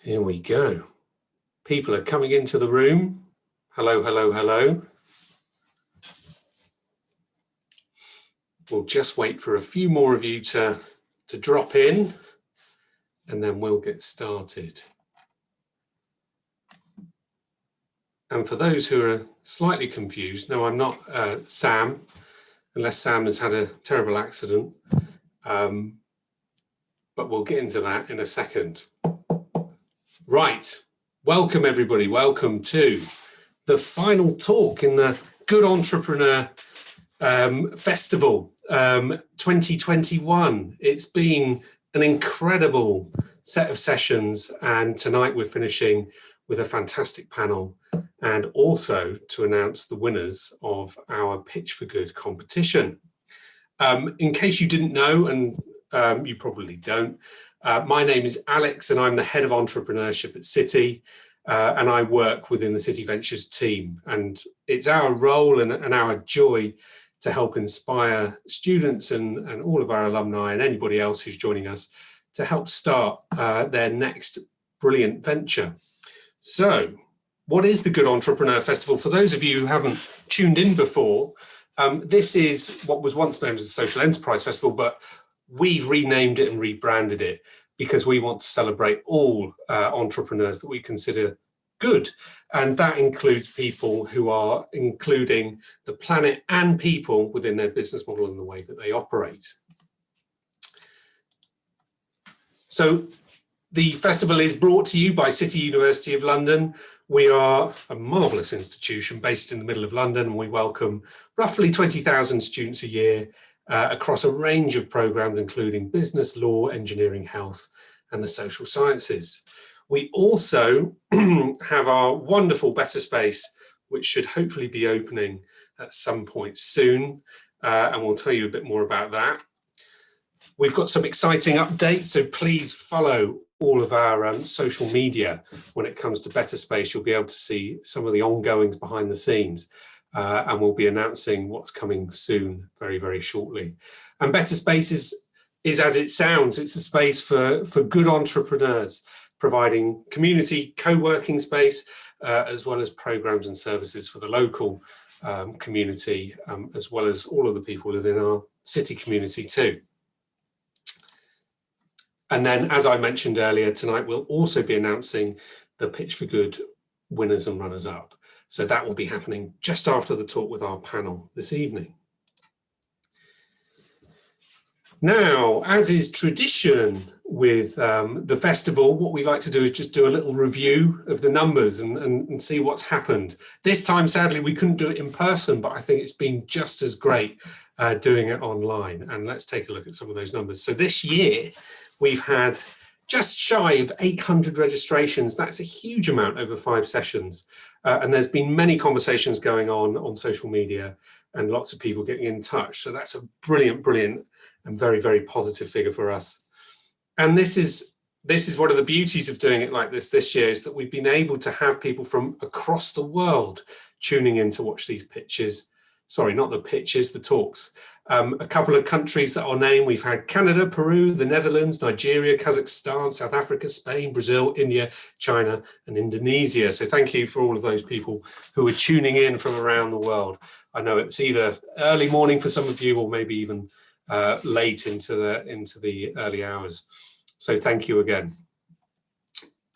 Here we go. People are coming into the room. Hello, hello, hello. We'll just wait for a few more of you to drop in, and then we'll get started. And for those who are slightly confused, no, I'm not Sam, unless Sam has had a terrible accident. But we'll get into that in a second. Right, welcome everybody. Welcome to the final talk in the Good Entrepreneur Festival 2021. It's been an incredible set of sessions, and tonight we're finishing with a fantastic panel, and also to announce the winners of our Pitch for Good competition. In case you didn't know, and you probably don't, my name is Alex and I'm the head of entrepreneurship at City, and I work within the City Ventures team, and it's our role and our joy to help inspire students and all of our alumni and anybody else who's joining us to help start their next brilliant venture. So what is the Good Entrepreneur Festival? For those of you who haven't tuned in before, this is what was once known as the Social Enterprise Festival, but we've renamed it and rebranded it because we want to celebrate all entrepreneurs that we consider good. And that includes people who are including the planet and people within their business model and the way that they operate. So the festival is brought to you by City University of London. We are a marvellous institution based in the middle of London, and we welcome roughly 20,000 students a year across a range of programs, including business, law, engineering, health, and the social sciences. We also have our wonderful Better Space, which should hopefully be opening at some point soon, and we'll tell you a bit more about that. We've got some exciting updates, so please follow all of our social media. When it comes to Better Space, you'll be able to see some of the ongoings behind the scenes, and we'll be announcing what's coming soon, very, very shortly. And Better Space is as it sounds. It's a space for good entrepreneurs, providing community co-working space, as well as programs and services for the local community, as well as all of the people within our city community too. And then, as I mentioned earlier, tonight we'll also be announcing the Pitch for Good winners and runners up. So that will be happening just after the talk with our panel this evening. Now, as is tradition with the festival, what we like to do is just do a little review of the numbers and see what's happened. This time, sadly, we couldn't do it in person, but I think it's been just as great doing it online. And let's take a look at some of those numbers. So this year, we've had just shy of 800 registrations. That's a huge amount over 5 sessions. And there's been many conversations going on social media and lots of people getting in touch. So that's a brilliant, brilliant and very, very positive figure for us. And this is one of the beauties of doing it like this year, is that we've been able to have people from across the world tuning in to watch these pitches. Sorry, not the pitches, the talks. A couple of countries that I'll name: we've had Canada, Peru, the Netherlands, Nigeria, Kazakhstan, South Africa, Spain, Brazil, India, China, and Indonesia. So thank you for all of those people who are tuning in from around the world. I know it's either early morning for some of you, or maybe even late into the early hours. So thank you again.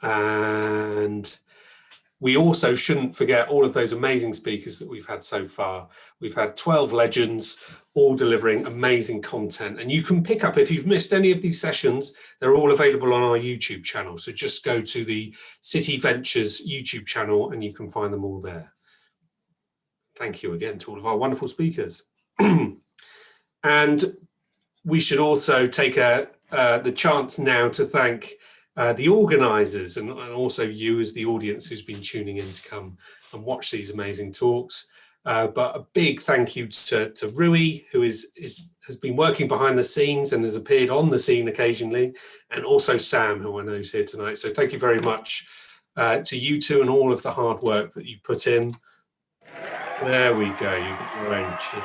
And we also shouldn't forget all of those amazing speakers that we've had so far. We've had 12 legends, all delivering amazing content. And you can pick up, if you've missed any of these sessions, they're all available on our YouTube channel. So just go to the City Ventures YouTube channel and you can find them all there. Thank you again to all of our wonderful speakers. And we should also take the chance now to thank the organisers and also you as the audience who's been tuning in to come and watch these amazing talks. But a big thank you to Rui, who has been working behind the scenes and has appeared on the scene occasionally, and also Sam, who I know is here tonight. So thank you very much to you two and all of the hard work that you put in. There we go, you got your own cheer.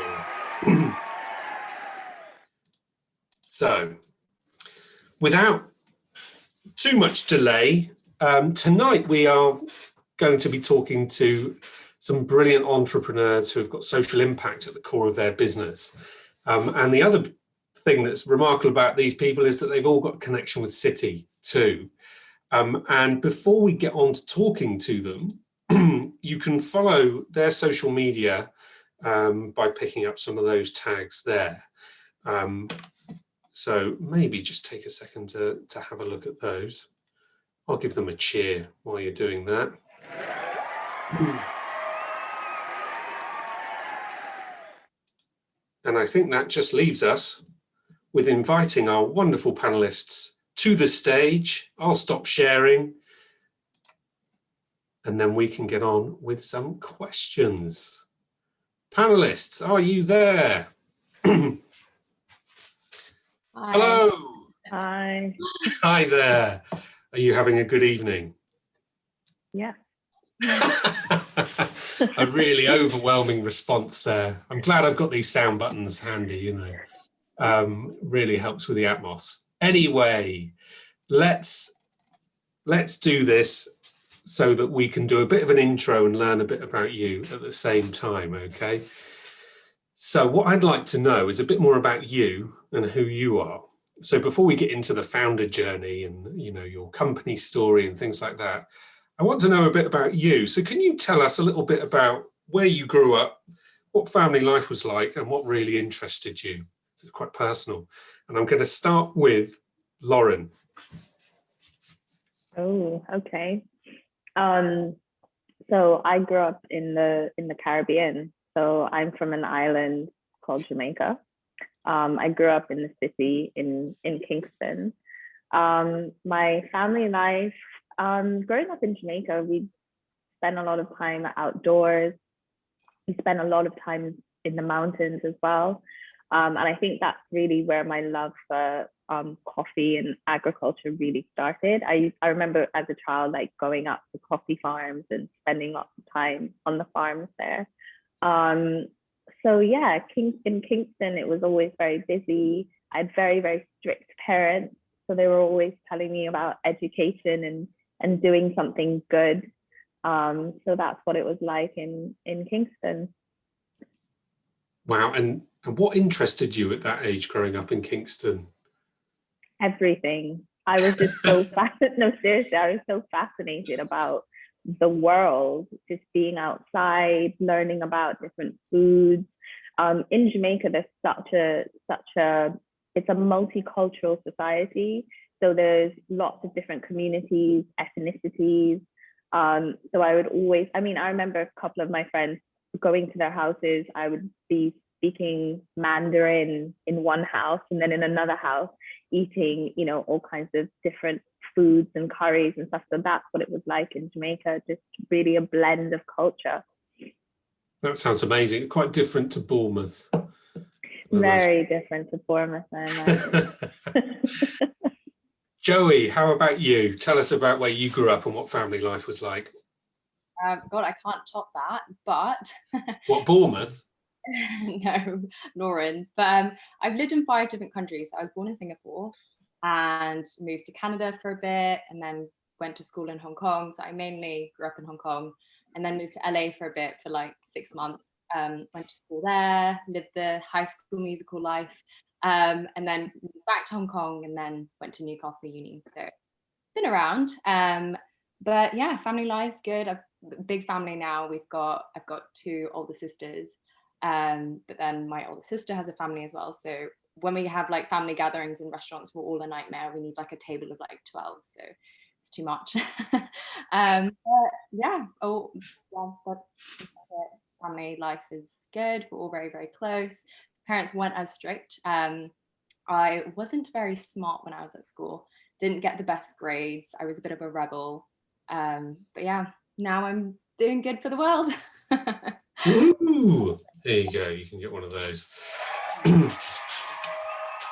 So, without too much delay, Tonight we are going to be talking to some brilliant entrepreneurs who have got social impact at the core of their business. And the other thing that's remarkable about these people is that they've all got a connection with City too. And before we get on to talking to them, you can follow their social media by picking up some of those tags there. So maybe just take a second to have a look at those. I'll give them a cheer while you're doing that. And I think that just leaves us with inviting our wonderful panelists to the stage. I'll stop sharing and then we can get on with some questions. Panelists, are you there? Hi. Hello. Hi. Hi there. Are you having a good evening? Yeah. A really overwhelming response there. I'm glad I've got these sound buttons handy, you know. Really helps with the atmos. Anyway, let's do this so that we can do a bit of an intro and learn a bit about you at the same time, okay? So what I'd like to know is a bit more about you and who you are. So before we get into the founder journey and, you know, your company story and things like that, I want to know a bit about you. So can you tell us a little bit about where you grew up, what family life was like, and what really interested you? It's quite personal. And I'm going to start with Lauren. Oh, okay. So I grew up in the Caribbean. So I'm from an island called Jamaica. I grew up in the city in Kingston. My family life, growing up in Jamaica, we spent a lot of time outdoors. We spent a lot of time in the mountains as well. And I think that's really where my love for coffee and agriculture really started. I remember as a child, like going up to coffee farms and spending lots of time on the farms there. So yeah, in Kingston, it was always very busy. I had very, very strict parents. So they were always telling me about education and doing something good. So that's what it was like in Kingston. Wow, and what interested you at that age growing up in Kingston? Everything. I was just so fascinated. No, seriously, I was so fascinated about the world, just being outside, learning about different foods. In Jamaica, there's such a it's a multicultural society. So there's lots of different communities, ethnicities. So I would always, I remember a couple of my friends going to their houses. I would be speaking Mandarin in one house, and then in another house eating, you know, all kinds of different foods and curries and stuff. So that's what it was like in Jamaica, just really a blend of culture. That sounds amazing. Quite different to Bournemouth. Very different to Bournemouth, I imagine. Joey, how about you? Tell us about where you grew up and what family life was like. God, I can't top that, but... What, Bournemouth? No, Lawrence. But I've lived in 5 different countries. I was born in Singapore and moved to Canada for a bit, and then went to school in Hong Kong. So I mainly grew up in Hong Kong, and then moved to LA for a bit, for like 6 months. Went to school there, lived the High School Musical life, and then moved back to Hong Kong, and then went to Newcastle Uni. So been around. But yeah, family life, good. I've big family now. I've got 2 older sisters. But then my older sister has a family as well. So when we have like family gatherings in restaurants, we're all a nightmare. We need like a table of like 12. So it's too much. But yeah, that's it. Family life is good. We're all very, very close. Parents weren't as strict. I wasn't very smart when I was at school. Didn't get the best grades. I was a bit of a rebel. But yeah, now I'm doing good for the world. Ooh, there you go. You can get one of those.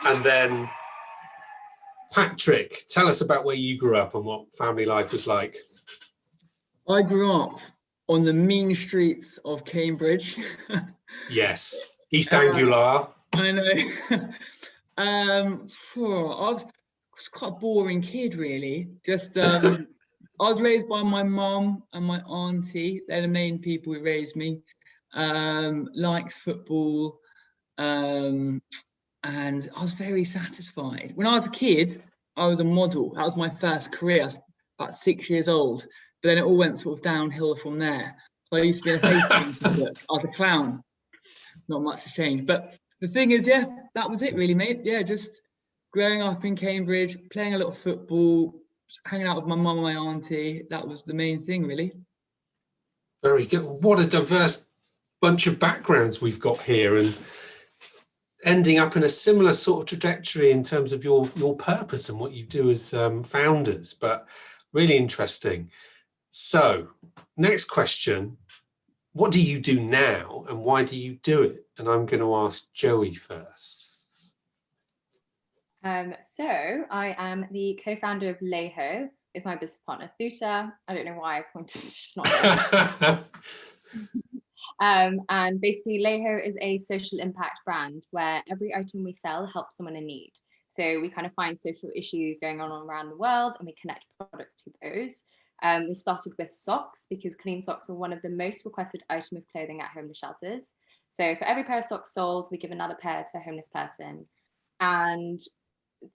And then, Patrick, tell us about where you grew up and what family life was like. I grew up on the mean streets of Cambridge. Yes, East Anglia. I know. I was quite a boring kid, really. Just I was raised by my mum and my auntie. They're the main people who raised me. Liked football, and I was very satisfied. When I was a kid, I was a model. That was my first career. I was about 6 years old, but then it all went sort of downhill from there. So I used to be in a face book. I was a clown. Not much has changed. But the thing is, yeah, that was it really, mate. Yeah, just growing up in Cambridge, playing a lot of football, hanging out with my mum and my auntie. That was the main thing, really. Very good. What a diverse bunch of backgrounds we've got here, and ending up in a similar sort of trajectory in terms of your purpose and what you do as founders, but really interesting. So next question, what do you do now and why do you do it? And I'm going to ask Joey first. So I am the co-founder of Leiho, is my business partner Thuta. I don't know why I pointed, she's not there. And basically Leiho is a social impact brand where every item we sell helps someone in need. So we kind of find social issues going on around the world and we connect products to those. We started with socks because clean socks were one of the most requested item of clothing at homeless shelters. So for every pair of socks sold, we give another pair to a homeless person. And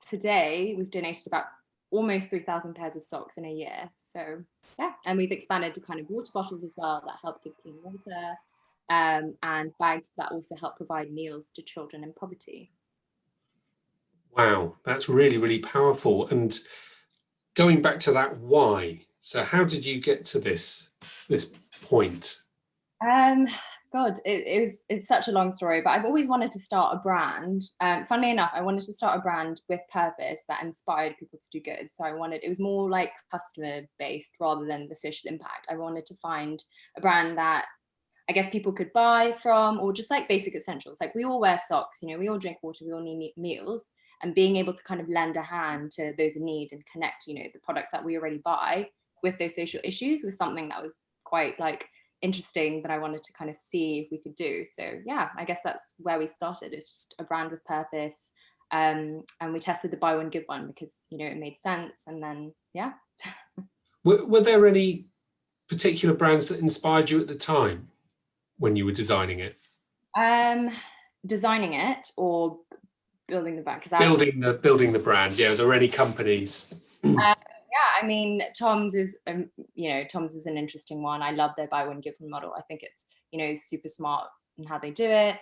today we've donated about almost 3,000 pairs of socks in a year. So yeah, and we've expanded to kind of water bottles as well that help give clean water, and bags that also help provide meals to children in poverty. Wow, that's really, really powerful. And going back to that why, so how did you get to this point? God, it's such a long story, but I've always wanted to start a brand. Funnily enough, I wanted to start a brand with purpose that inspired people to do good. So it was more like customer based rather than the social impact. I wanted to find a brand that I guess people could buy from, or just like basic essentials. Like we all wear socks, you know, we all drink water, we all need meals, and being able to kind of lend a hand to those in need and connect, you know, the products that we already buy with those social issues was something that was quite like interesting that I wanted to kind of see if we could do. So yeah, I guess that's where we started. It's just a brand with purpose. And we tested the buy one, give one because, you know, it made sense. And then, yeah. Were there any particular brands that inspired you at the time when you were designing it? Designing it or building the brand? Building the brand. Yeah. Are there any companies? Yeah, I mean, Tom's is, you know, Tom's is an interesting one. I love their buy one, give one model. I think it's, you know, super smart in how they do it.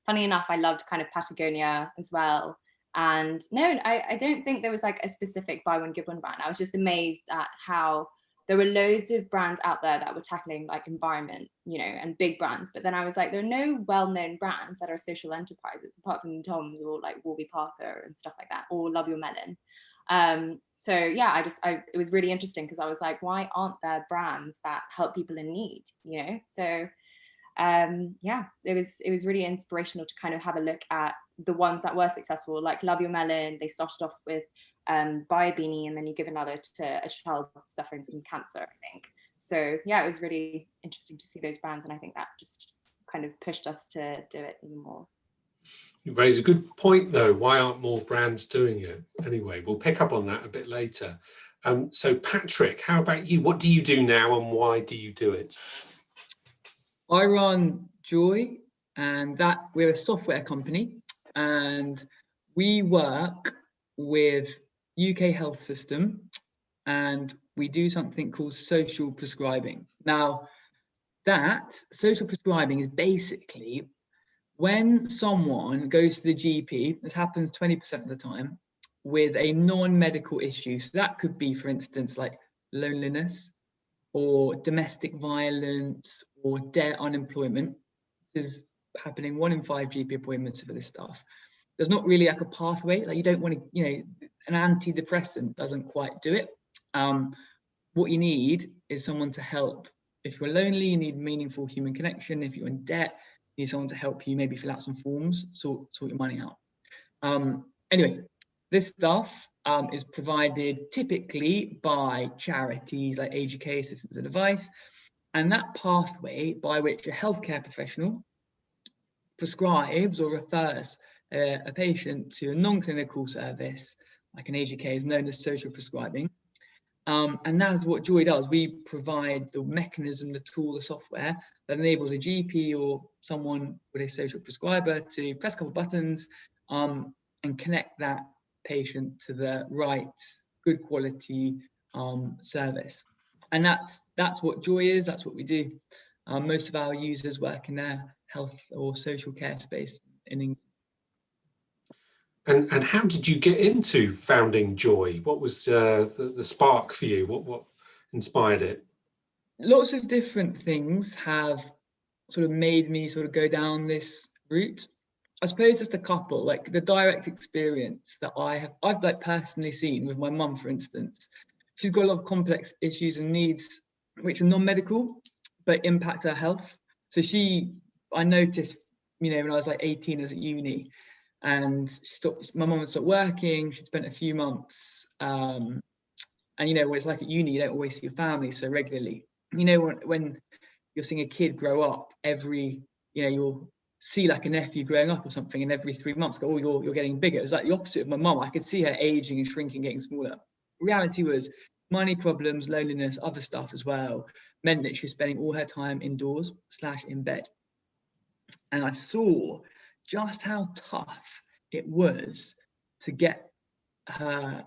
Funny enough, I loved kind of Patagonia as well. And no, I don't think there was like a specific buy one, give one brand. I was just amazed at how there were loads of brands out there that were tackling like environment, you know, and big brands. But then I was like, there are no well-known brands that are social enterprises apart from Tom's or like Warby Parker and stuff like that, or Love Your Melon. So yeah, it was really interesting because I was like, why aren't there brands that help people in need, you know? So yeah, it was really inspirational to kind of have a look at the ones that were successful, like Love Your Melon. They started off with buy a beanie and then you give another to a child suffering from cancer, I think. So yeah, it was really interesting to see those brands, and I think that just kind of pushed us to do it even more. You raise a good point though. Why aren't more brands doing it? Anyway, we'll pick up on that a bit later. So Patrick, how about you? What do you do now and why do you do it? I run Joy, and that we're a software company, and we work with UK health system, and we do something called social prescribing. Now, that social prescribing is basically when someone goes to the GP, this happens 20% of the time, with a non-medical issue. So that could be, for instance, like loneliness or domestic violence or debt, unemployment. This is happening 1 in 5 GP appointments for this stuff. There's not really like a pathway, like you don't want to, you know, an antidepressant doesn't quite do it. What you need is someone to help. If you're lonely, you need meaningful human connection. If you're in debt, you need someone to help you maybe fill out some forms, sort your money out. Anyway, this stuff is provided typically by charities like Aged Care, Assistance and Advice, and that pathway by which a healthcare professional prescribes or refers a patient to a non-clinical service like an Aged Care is known as social prescribing. And that's what Joy does. We provide the mechanism, the tool, the software that enables a GP or someone with a social prescriber to press a couple of buttons and connect that patient to the right, good quality service. And that's what Joy is. That's what we do. Most of our users work in their health or social care space in England. And how did you get into founding Joy? What was the spark for you? What inspired it? Lots of different things have sort of made me sort of go down this route. I suppose just a couple, like the direct experience that I've like personally seen with my mum, for instance. She's got a lot of complex issues and needs which are non-medical but impact her health. So I noticed, when I was like 18, I was at uni, and my mum had stopped working. She'd spent a few months, and what it's like at uni, you don't always see your family so regularly. When you're seeing a kid grow up, you'll see like a nephew growing up or something, and every 3 months go, oh, you're getting bigger. It was like the opposite of my mum. I could see her aging and shrinking, getting smaller. Reality was money problems, loneliness, other stuff as well, meant that she was spending all her time indoors / in bed. And I saw just how tough it was to get her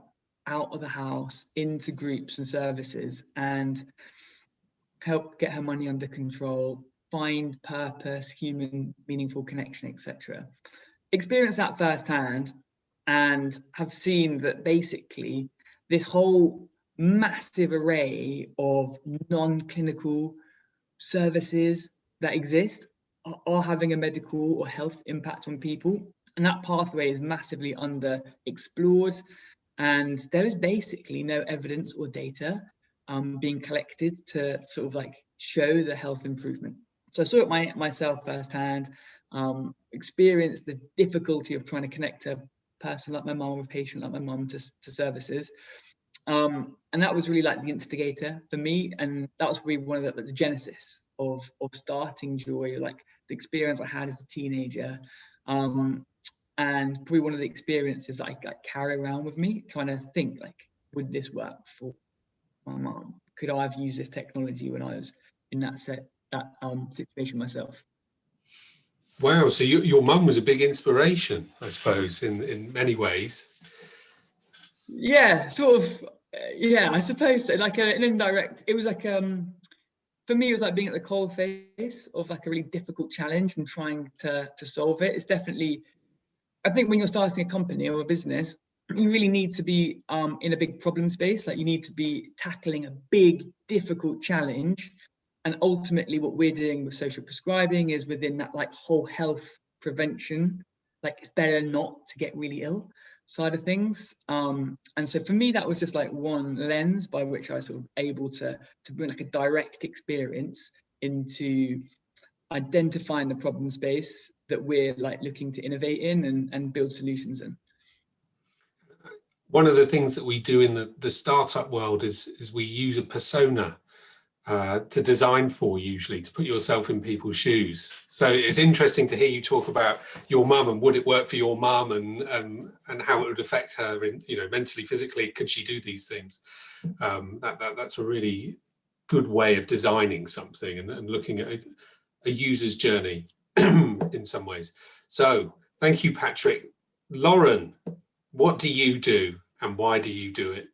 out of the house, into groups and services, and help get her money under control, find purpose, human, meaningful connection, etc. Experienced that firsthand and have seen that basically this whole massive array of non-clinical services that exist are having a medical or health impact on people. And that pathway is massively underexplored. And there is basically no evidence or data being collected to sort of like show the health improvement. So I saw it myself firsthand, experienced the difficulty of trying to connect a person like my mum or a patient like my mum to services. And that was really like the instigator for me. And that was really one of the genesis of starting Joy, like the experience I had as a teenager. And probably one of the experiences that I carry around with me, trying to think like, would this work for my mum? Could I have used this technology when I was in that situation myself? Wow, so your mum was a big inspiration, I suppose, in many ways. Yeah, sort of. Yeah, I suppose so. Like an indirect. It was like for me, it was like being at the cold face of like a really difficult challenge and trying to solve it. It's definitely. I think when you're starting a company or a business, you really need to be in a big problem space. Like you need to be tackling a big, difficult challenge. And ultimately what we're doing with social prescribing is within that like whole health prevention, like it's better not to get really ill side of things. And so for me, that was just like one lens by which I was sort of able to bring like a direct experience into identifying the problem space that we're like looking to innovate in and build solutions in. One of the things that we do in the startup world is we use a persona to design for, usually, to put yourself in people's shoes. So it's interesting to hear you talk about your mum and would it work for your mum and how it would affect her in, mentally, physically, could she do these things? That's a really good way of designing something and looking at a user's journey in some ways. So thank you, Patrick. Lauren, what do you do and why do you do it?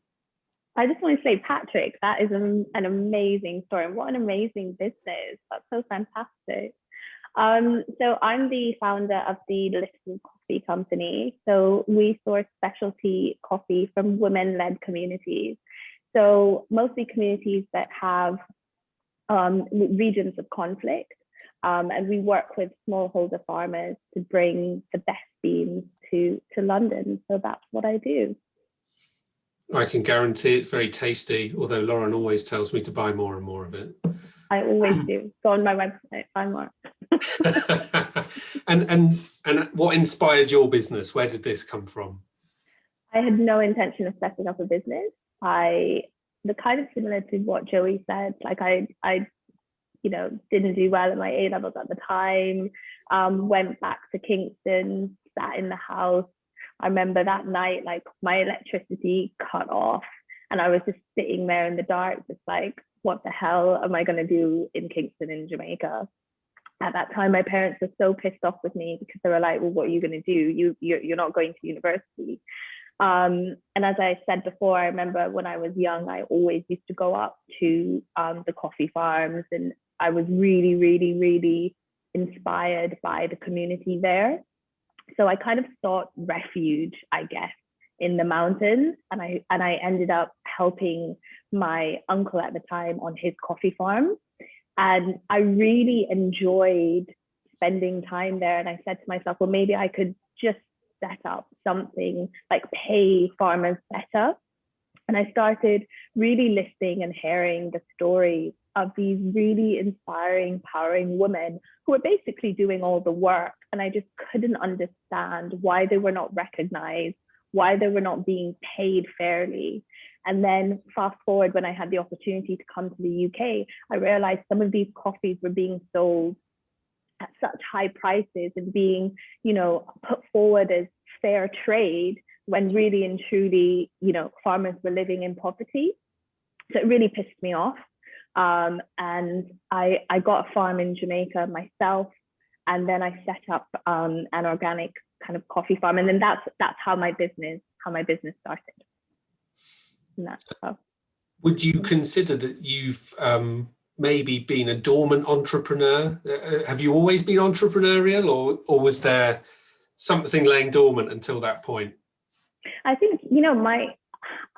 I just want to say, Patrick, that is an amazing story. And what an amazing business. That's so fantastic. So I'm the founder of the Leiho Coffee Company. So we source specialty coffee from women-led communities. So mostly communities that have regions of conflict. And we work with smallholder farmers to bring the best beans to London. So that's what I do. I can guarantee it's very tasty, although Lauren always tells me to buy more and more of it. I always do. Go on my website, buy more. And what inspired your business? Where did this come from? I had no intention of setting up a business. The kind of similar to what Joey said, like I didn't do well in my A levels at the time, went back to Kingston, sat in the house. I remember that night, like my electricity cut off And I was just sitting there in the dark, just like, what the hell am I going to do in Kingston in Jamaica? At that time, my parents were so pissed off with me because they were like, well, what are you going to do? You're not going to university. And as I said before, I remember when I was young, I always used to go up to the coffee farms, and I was really, really, really inspired by the community there. So I kind of sought refuge, I guess, in the mountains, and I ended up helping my uncle at the time on his coffee farm. And I really enjoyed spending time there. And I said to myself, well, maybe I could just set up something, like pay farmers better. And I started really listening and hearing the stories of these really inspiring, empowering women who were basically doing all the work. And I just couldn't understand why they were not recognized, why they were not being paid fairly. And then fast forward, when I had the opportunity to come to the UK, I realized some of these coffees were being sold at such high prices and being, put forward as fair trade, when really and truly, farmers were living in poverty. So it really pissed me off. And I got a farm in Jamaica myself, and then I set up an organic kind of coffee farm, and then that's how my business started. And that's how. Would you consider that you've maybe been a dormant entrepreneur? Have you always been entrepreneurial, or was there something laying dormant until that point? I think,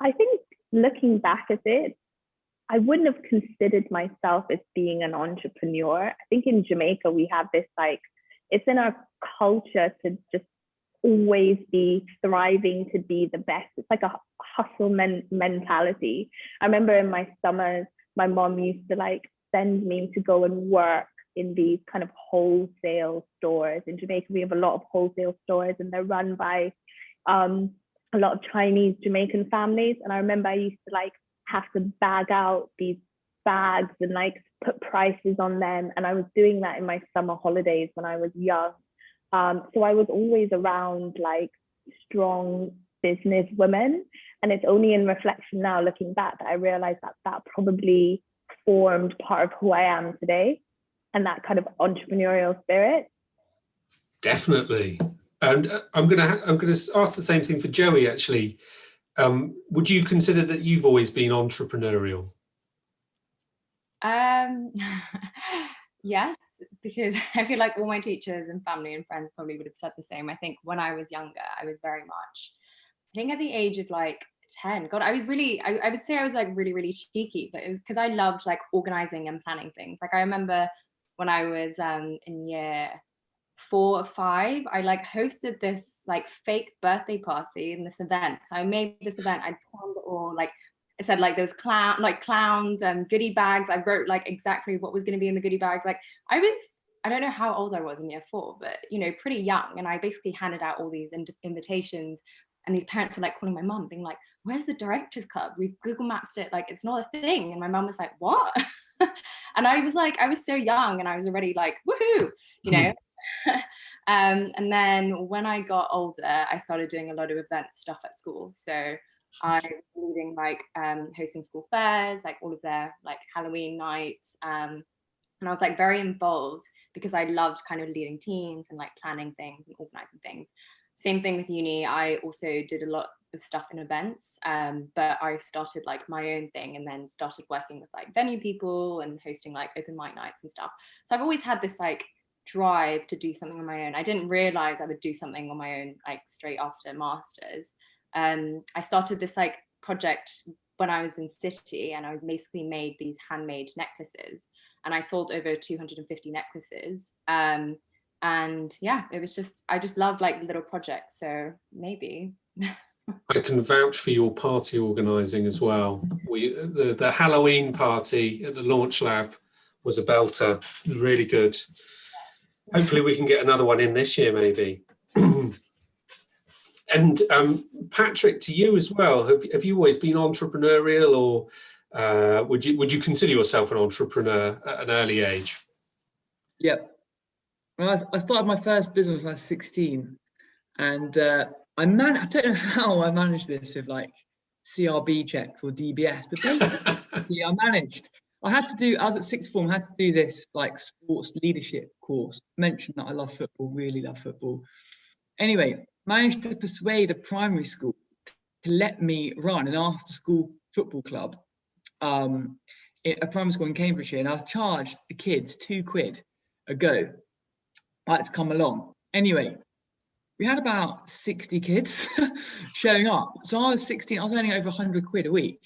I think looking back at it, I wouldn't have considered myself as being an entrepreneur. I think in Jamaica, we have this, it's in our culture to just always be thriving, to be the best. It's like a hustle mentality. I remember in my summers, my mom used to send me to go and work in these kind of wholesale stores. In Jamaica, we have a lot of wholesale stores, and they're run by a lot of Chinese Jamaican families. And I remember I used to have to bag out these bags and put prices on them. And I was doing that in my summer holidays when I was young. So I was always around strong business women. And it's only in reflection now, looking back, that I realized that probably formed part of who I am today, and that kind of entrepreneurial spirit. Definitely. And I'm gonna ask the same thing for Joey, actually. Would you consider that you've always been entrepreneurial? Yes, because I feel like all my teachers and family and friends probably would have said the same. I think when I was younger, I was very much, I think at the age of 10, God, I was really, I would say I was really, really cheeky, but it was because I loved organizing and planning things. I remember when I was in year 4 or 5, I hosted this fake birthday party in this event. So I made this event, I planned it all, I said those clowns and goodie bags. I wrote exactly what was going to be in the goodie bags. I don't know how old I was in year 4, but pretty young. And I basically handed out all these invitations, and these parents were calling my mum, being where's the directors club? We've Google Maps it, it's not a thing. And my mum was like, what? And I was so young, and I was already woohoo, and then when I got older, I started doing a lot of event stuff at school. So I was leading hosting school fairs, all of their Halloween nights, and I was very involved because I loved kind of leading teams and planning things and organizing things. Same thing with uni. I also did a lot of stuff in events, but I started my own thing, and then started working with venue people and hosting open mic nights and stuff. So I've always had this drive to do something on my own. I didn't realize I would do something on my own straight after masters. I started this project when I was in City, and I basically made these handmade necklaces, and I sold over 250 necklaces. And yeah, it was just, I just love little projects. So maybe. I can vouch for your party organising as well. The Halloween party at the Launch Lab was a belter. It was really good. Hopefully we can get another one in this year, maybe. And Patrick, to you as well, have you always been entrepreneurial, or would you consider yourself an entrepreneur at an early age? Yep. Well, I started my first business when I was 16, and I don't know how I managed this with CRB checks or DBS, but basically I managed. I was at sixth form, I had to do this like sports leadership course. Mentioned that I love football, really love football. Anyway, managed to persuade a primary school to let me run an after-school football club, a primary school in Cambridgeshire, and I was charged the kids £2 a go, like to come along. Anyway, we had about 60 kids showing up. So I was 16, I was earning over £100 a week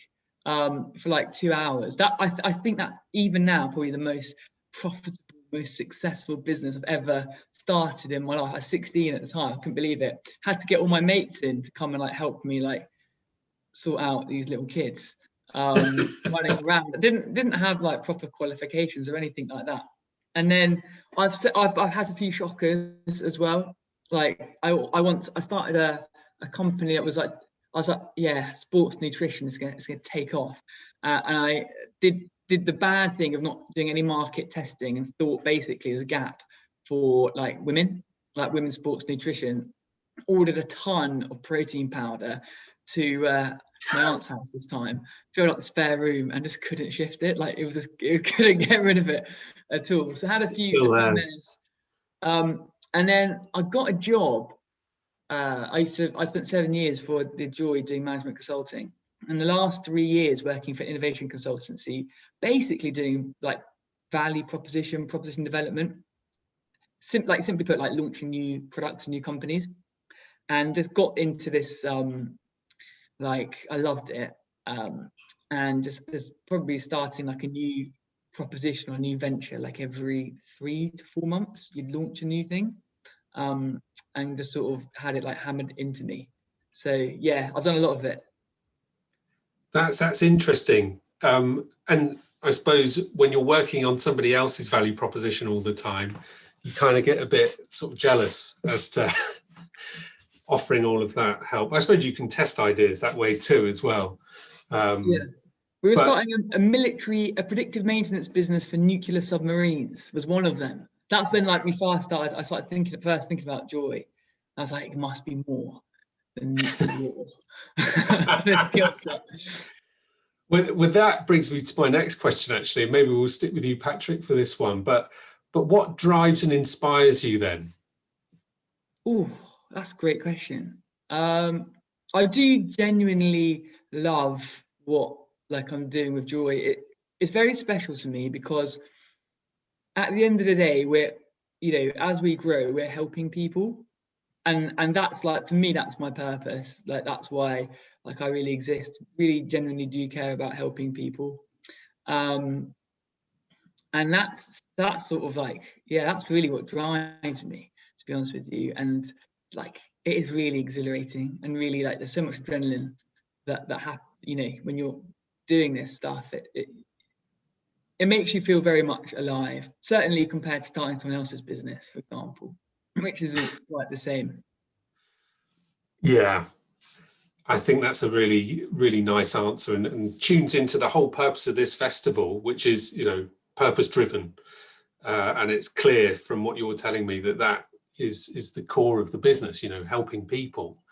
for like 2 hours. That I think that even now, probably the most profitable, most successful business I've ever started in my life. I was 16 at the time, I couldn't believe it. Had to get all my mates in to come and like help me like sort out these little kids running around. Didn't have like proper qualifications or anything like that. And then I've had a few shockers as well. Like I started a company that was like, I was like, yeah, sports nutrition is gonna take off, and I did the bad thing of not doing any market testing and thought basically there's a gap for like women's sports nutrition. Ordered a ton of protein powder to my aunt's house this time, filled up the spare room and just couldn't shift it. Like it couldn't get rid of it at all. So I had a few minutes. And then I got a job. I spent 7 years for the Joy doing management consulting, and the last 3 years working for innovation consultancy, basically doing like value proposition development. Simply put, like launching new products and new companies, and just got into this. Like I loved it, and just probably starting like a new proposition or a new venture like every 3 to 4 months. You'd launch a new thing. And just sort of had it like hammered into me. So yeah, I've done a lot of it. That's interesting. And I suppose when you're working on somebody else's value proposition all the time, you kind of get a bit sort of jealous as to offering all of that help. I suppose you can test ideas that way too as well. Yeah. We were starting a predictive maintenance business for nuclear submarines was one of them. That's when like we first started. I started thinking about Joy. I was like, it must be more than more. The skill set. With that brings me to my next question. Actually, maybe we'll stick with you, Patrick, for this one. But what drives and inspires you then? Oh, that's a great question. I do genuinely love what like I'm doing with Joy. It's very special to me because at the end of the day, we're, as we grow, we're helping people. And that's like, for me, that's my purpose. Like, that's why like I really exist, really genuinely do care about helping people. And that's sort of like, yeah, that's really what drives me, to be honest with you. And like, it is really exhilarating and really like, there's so much adrenaline that happens, when you're doing this stuff, it makes you feel very much alive, certainly compared to starting someone else's business, for example, which isn't quite the same. Yeah, I think that's a really, really nice answer and tunes into the whole purpose of this festival, which is, purpose driven. And it's clear from what you're telling me that is the core of the business, helping people.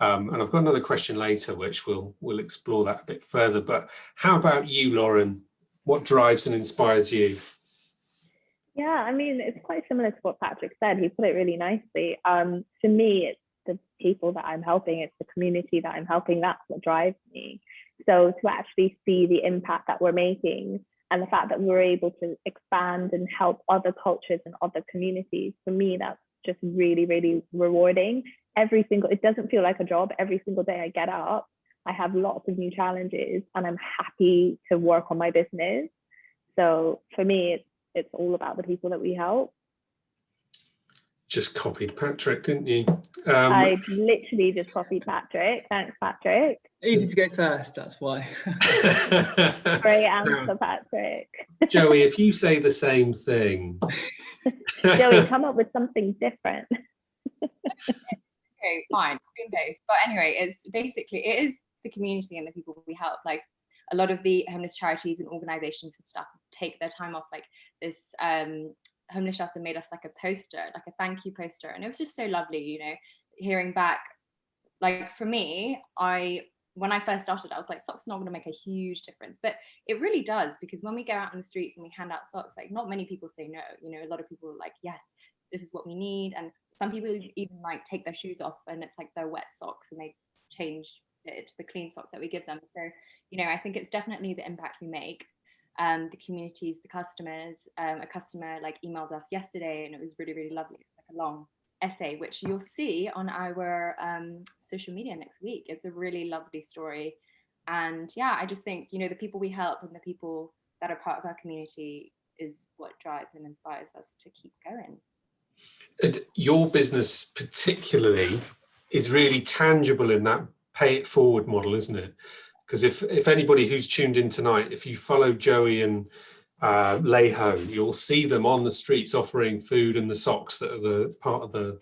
And I've got another question later, which we'll explore that a bit further. But how about you, Lauren? What drives and inspires you? Yeah, I mean, it's quite similar to what Patrick said. He put it really nicely. For me, it's the people that I'm helping, it's the community that I'm helping, that's what drives me. So to actually see the impact that we're making and the fact that we're able to expand and help other cultures and other communities, for me, that's just really, really rewarding. It doesn't feel like a job. Every single day I get up, I have lots of new challenges and I'm happy to work on my business. So for me, it's all about the people that we help. Just copied Patrick, didn't you? I literally just copied Patrick. Thanks, Patrick. Easy to go first, that's why. Great answer, Patrick. Joey, if you say the same thing. Joey, come up with something different. Okay, fine, but anyway, it is the community and the people we help. Like a lot of the homeless charities and organizations and stuff take their time off. Like this homeless shelter made us like a poster, like a thank you poster, and it was just so lovely, hearing back. Like for me, I when I first started, I was like, socks are not going to make a huge difference, but it really does, because when we go out in the streets and we hand out socks, like not many people say no. You know, a lot of people are like, yes, this is what we need. And some people even like take their shoes off and it's like their wet socks and they change it to the clean socks that we give them. So, you know, I think it's definitely the impact we make. The communities, the customers. A customer like emailed us yesterday and it was really, really lovely. It's like a long essay, which you'll see on our social media next week. It's a really lovely story. And yeah, I just think, you know, the people we help and the people that are part of our community is what drives and inspires us to keep going. And your business particularly is really tangible in that pay it forward model, isn't it? Because if anybody who's tuned in tonight, if you follow Joey and Leiho, you'll see them on the streets offering food and the socks that are the part of the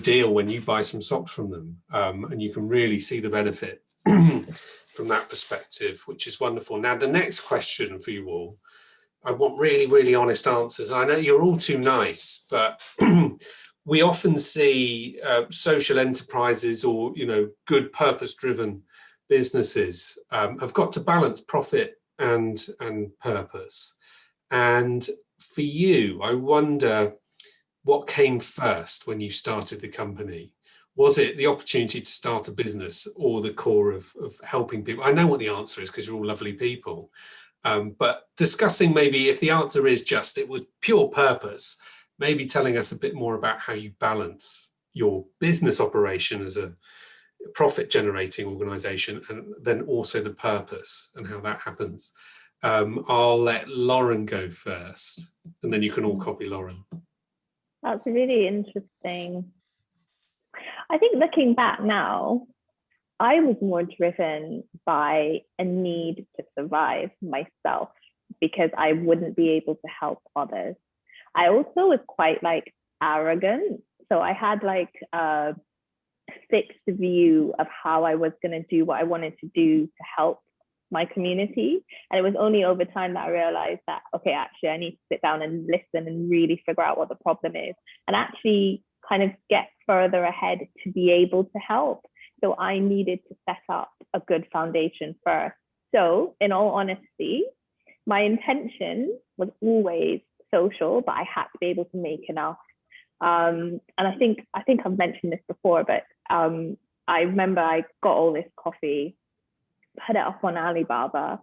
deal when you buy some socks from them. And you can really see the benefit from that perspective, which is wonderful. Now, the next question for you all, I want really, really honest answers. I know you're all too nice, but we often see social enterprises or, you know, good purpose-driven businesses have got to balance profit and purpose. And for you, I wonder what came first when you started the company. Was it the opportunity to start a business or the core of helping people? I know what the answer is because you're all lovely people. But discussing maybe if the answer is just it was pure purpose, maybe telling us a bit more about how you balance your business operation as a profit generating organization and then also the purpose and how that happens. I'll let Lauren go first and then you can all copy Lauren. That's really interesting. I think looking back now, I was more driven by a need to survive myself because I wouldn't be able to help others. I also was quite like arrogant. So I had like a fixed view of how I was going to do what I wanted to do to help my community. And it was only over time that I realized that, okay, actually, I need to sit down and listen and really figure out what the problem is and actually kind of get further ahead to be able to help. So I needed to set up a good foundation first. So in all honesty, my intention was always social, but I had to be able to make enough. And I think I've mentioned this before, but I remember I got all this coffee, put it up on Alibaba,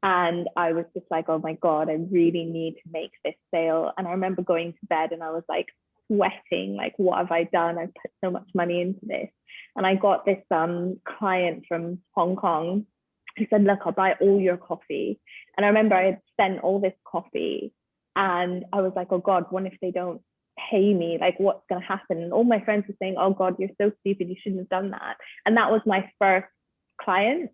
and I was just like, oh my God, I really need to make this sale. And I remember going to bed and I was like sweating, like, what have I done? I've put so much money into this. And I got this client from Hong Kong who said, look, I'll buy all your coffee. And I remember I had spent all this coffee and I was like, oh God, what if they don't pay me? Like, what's going to happen? And all my friends were saying, oh God, you're so stupid, you shouldn't have done that. And that was my first client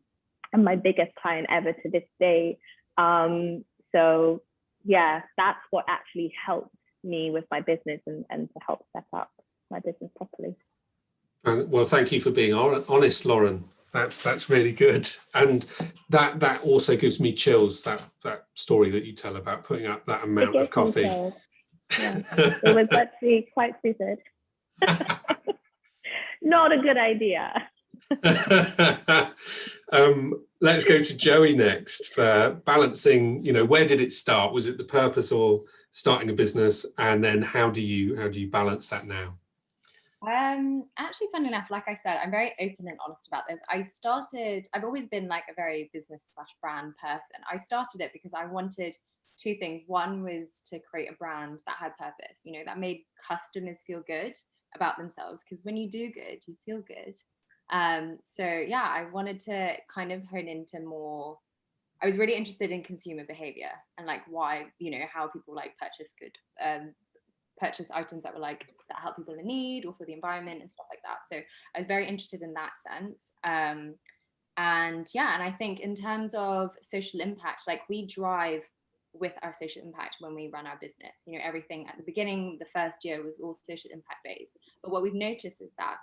and my biggest client ever to this day. So yeah, that's what actually helped me with my business and to help set up my business properly. Well, thank you for being honest, Lauren. That's really good, and that also gives me chills. That story that you tell about putting up that amount of coffee. Yeah, it was actually quite stupid. Not a good idea. Let's go to Joey next for balancing. You know, where did it start? Was it the purpose or starting a business, and then how do you balance that now? Actually, funny enough, like I said, I'm very open and honest about this. I've always been like a very business/brand person. I started it because I wanted two things. One was to create a brand that had purpose, you know, that made customers feel good about themselves. Because when you do good, you feel good. So yeah, I wanted to kind of hone into more. I was really interested in consumer behavior and like why, you know, how people like purchase items that were like that help people in need or for the environment and stuff like that. So I was very interested in that sense. And yeah, and I think in terms of social impact, like we drive with our social impact when we run our business. You know, everything at the beginning, the first year was all social impact based. But what we've noticed is that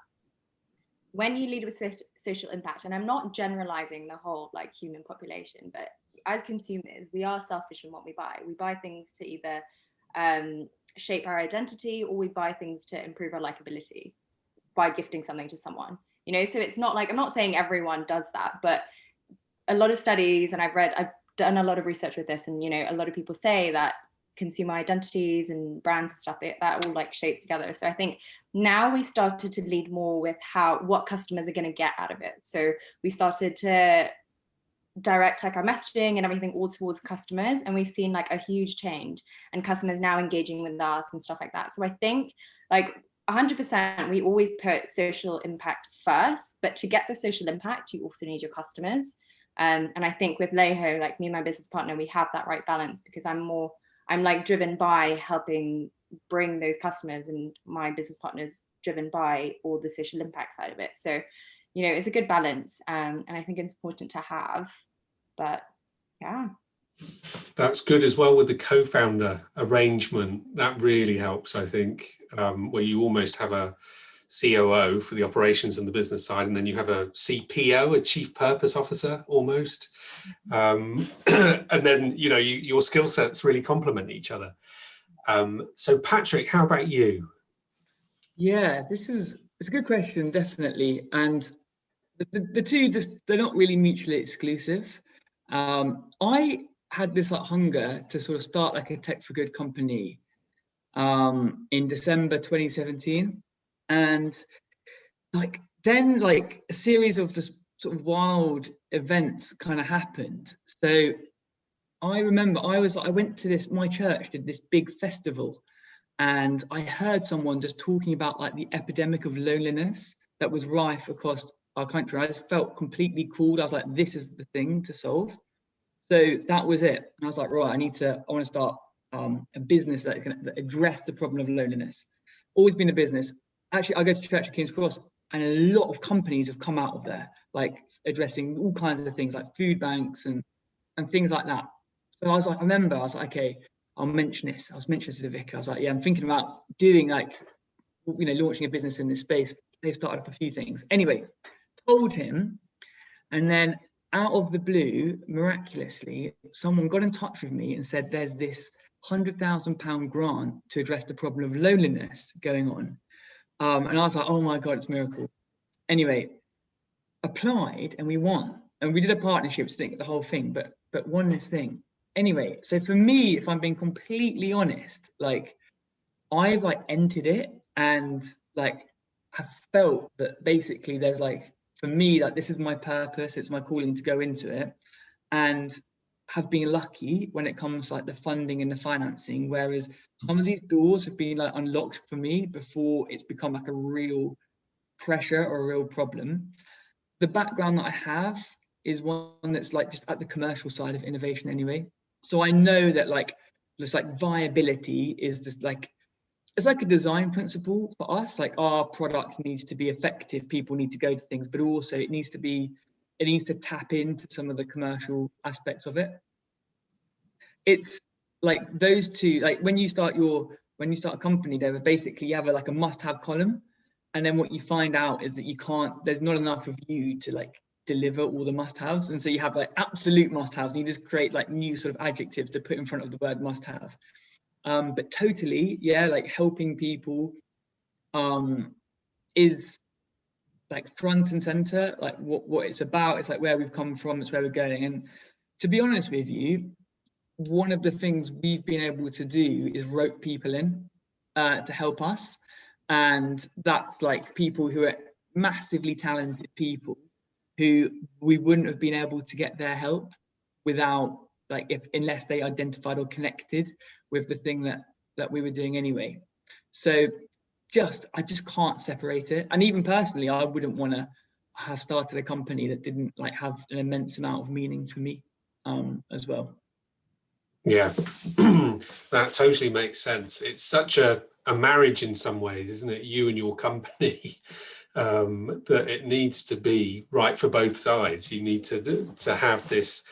when you lead with social impact, and I'm not generalizing the whole like human population, but as consumers, we are selfish in what we buy. We buy things to either shape our identity, or we buy things to improve our likability by gifting something to someone. you know. So it's not like, I'm not saying everyone does that, but a lot of studies, and I've done a lot of research with this, and, you know, a lot of people say that consumer identities and brands and stuff, that all like shapes together. So I think now we've started to lead more with what customers are going to get out of it. So we started to direct like our messaging and everything all towards customers, and we've seen like a huge change, and customers now engaging with us and stuff like that. So I think like 100% we always put social impact first, but to get the social impact you also need your customers. And I think with Leiho, like me and my business partner, we have that right balance, because I'm like driven by helping bring those customers, and my business partner's driven by all the social impact side of it. So, you know, it's a good balance, and I think it's important to have. But yeah, that's good as well with the co-founder arrangement. That really helps, I think, where you almost have a COO for the operations and the business side, and then you have a CPO, a chief purpose officer almost, and then, you know, your skill sets really complement each other. So Patrick, how about you? Yeah, it's a good question, definitely. And the two they're not really mutually exclusive. I had this like hunger to sort of start like a tech for good company in December 2017, and like then like a series of just sort of wild events kind of happened. So I remember I went to my church did this big festival, and I heard someone just talking about like the epidemic of loneliness that was rife across our country. I just felt completely called. I was like, this is the thing to solve. So that was it. And I was like, right, I want to start a business that can address the problem of loneliness. Always been a business. Actually, I go to church at King's Cross, and a lot of companies have come out of there, like addressing all kinds of things like food banks and things like that. So I was like, okay, I'll mention this. I was mentioning to the vicar. I was like, yeah, I'm thinking about doing like, you know, launching a business in this space. They've started up a few things. Anyway, told him, and then out of the blue, miraculously, someone got in touch with me and said, there's this £100,000 grant to address the problem of loneliness going on. And I was like, oh my God, it's a miracle. Anyway, applied and we won. And we did a partnership to think the whole thing, but won this thing. Anyway, so for me, if I'm being completely honest, like I've like entered it and like have felt that basically there's like, for me, like this is my purpose, it's my calling to go into it, and have been lucky when it comes to like the funding and the financing, whereas some of these doors have been like unlocked for me before it's become like a real pressure or a real problem. The background that I have is one that's like just at the commercial side of innovation anyway. So I know that like this like viability is just like, it's like a design principle for us. Like our product needs to be effective, people need to go to things, but also it needs to tap into some of the commercial aspects of it. It's like those two, like when you start a company, there basically you have like a must-have column, and then what you find out is that there's not enough of you to like deliver all the must-haves, and so you have like absolute must-haves, and you just create like new sort of adjectives to put in front of the word must-have. But totally, yeah, like helping people is like front and center, like what it's about. It's like where we've come from, it's where we're going. And to be honest with you, one of the things we've been able to do is rope people in to help us. And that's like people who are massively talented people who we wouldn't have been able to get their help without like unless they identified or connected with the thing that we were doing anyway. So I just can't separate it. And even personally, I wouldn't want to have started a company that didn't like have an immense amount of meaning for me as well. Yeah, that totally makes sense. It's such a marriage in some ways, isn't it? You and your company, that it needs to be right for both sides. You need to have this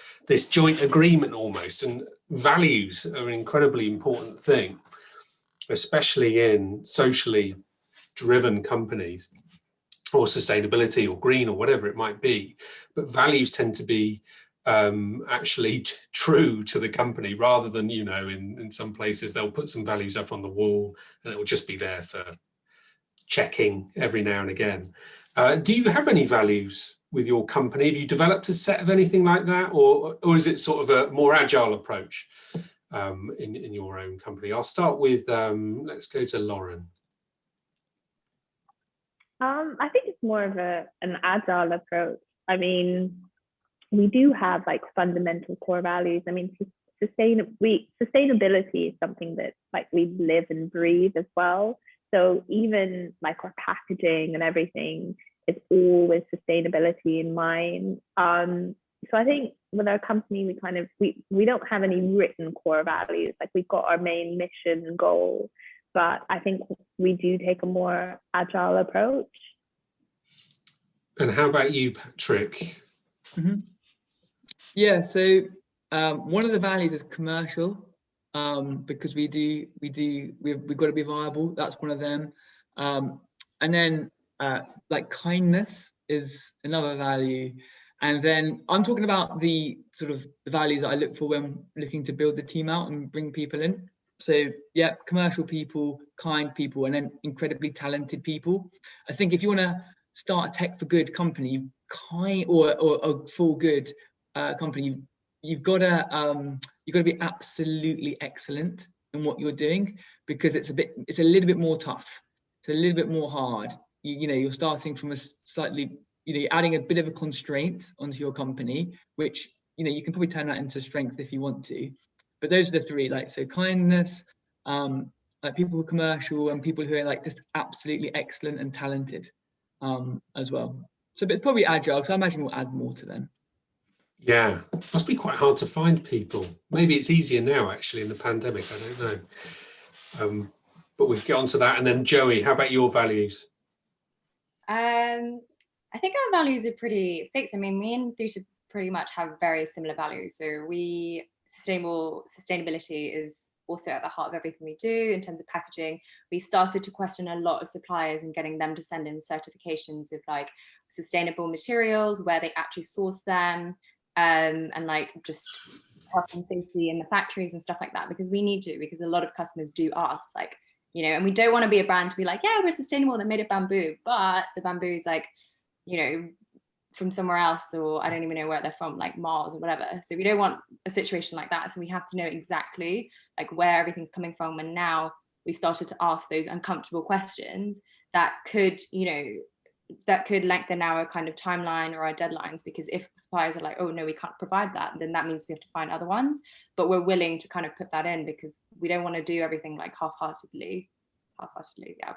joint agreement almost, and values are an incredibly important thing, especially in socially driven companies or sustainability or green or whatever it might be. But values tend to be actually true to the company, rather than, you know, in some places they'll put some values up on the wall and it will just be there for checking every now and again. Do you have any values with your company? Have you developed a set of anything like that, or is it sort of a more agile approach in your own company? I'll start with, let's go to Lauren. I think it's more of an agile approach. I mean, we do have like fundamental core values. I mean, sustainability is something that like we live and breathe as well. So even like our packaging and everything, it's always sustainability in mind. So I think with our company, we don't have any written core values. Like we've got our main mission and goal, but I think we do take a more agile approach. And how about you, Patrick? Mm-hmm. Yeah, so one of the values is commercial, because we've got to be viable. That's one of them. And then like kindness is another value. And then I'm talking about the sort of the values that I look for when looking to build the team out and bring people in. So yeah, commercial people, kind people, and then incredibly talented people. I think if you want to start a tech for good company, or a full good company, you've got to be absolutely excellent in what you're doing, because it's a little bit more tough. It's a little bit more hard. You're starting from a slightly, you're adding a bit of a constraint onto your company, which you can probably turn that into strength if you want to. But those are the three, like, so kindness, like people who are commercial, and people who are like just absolutely excellent and talented as well. So but it's probably agile, because I imagine we'll add more to them. Yeah, must be quite hard to find people. Maybe it's easier now, actually, in the pandemic. I don't know. But we'll get onto that. And then Joey, how about your values? I think our values are pretty fixed. I mean, me and Thusha pretty much have very similar values. So sustainability is also at the heart of everything we do in terms of packaging. We've started to question a lot of suppliers and getting them to send in certifications of like sustainable materials, where they actually source them, and like just health and safety in the factories and stuff like that, because we need to, because a lot of customers do ask, like, and we don't want to be a brand to be like, yeah, we're sustainable, they're made of bamboo, but the bamboo is like, from somewhere else, or I don't even know where they're from, like Mars or whatever. So we don't want a situation like that. So we have to know exactly like where everything's coming from. And now we've started to ask those uncomfortable questions that could, lengthen our kind of timeline or our deadlines, because if suppliers are like, oh no, we can't provide that, then that means we have to find other ones. But we're willing to kind of put that in, because we don't want to do everything like half-heartedly, yeah.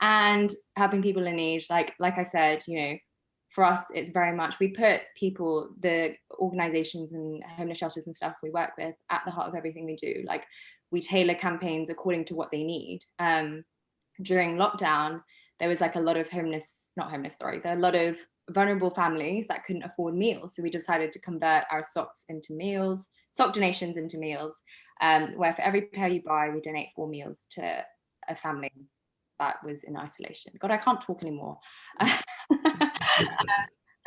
And helping people in need, like I said, for us, it's very much, we put people, the organizations and homeless shelters and stuff we work with, at the heart of everything we do. Like, we tailor campaigns according to what they need. During lockdown, there was like a lot of there are a lot of vulnerable families that couldn't afford meals. So we decided to convert our sock donations into meals, where for every pair you buy, we donate 4 meals to a family that was in isolation. God, I can't talk anymore. But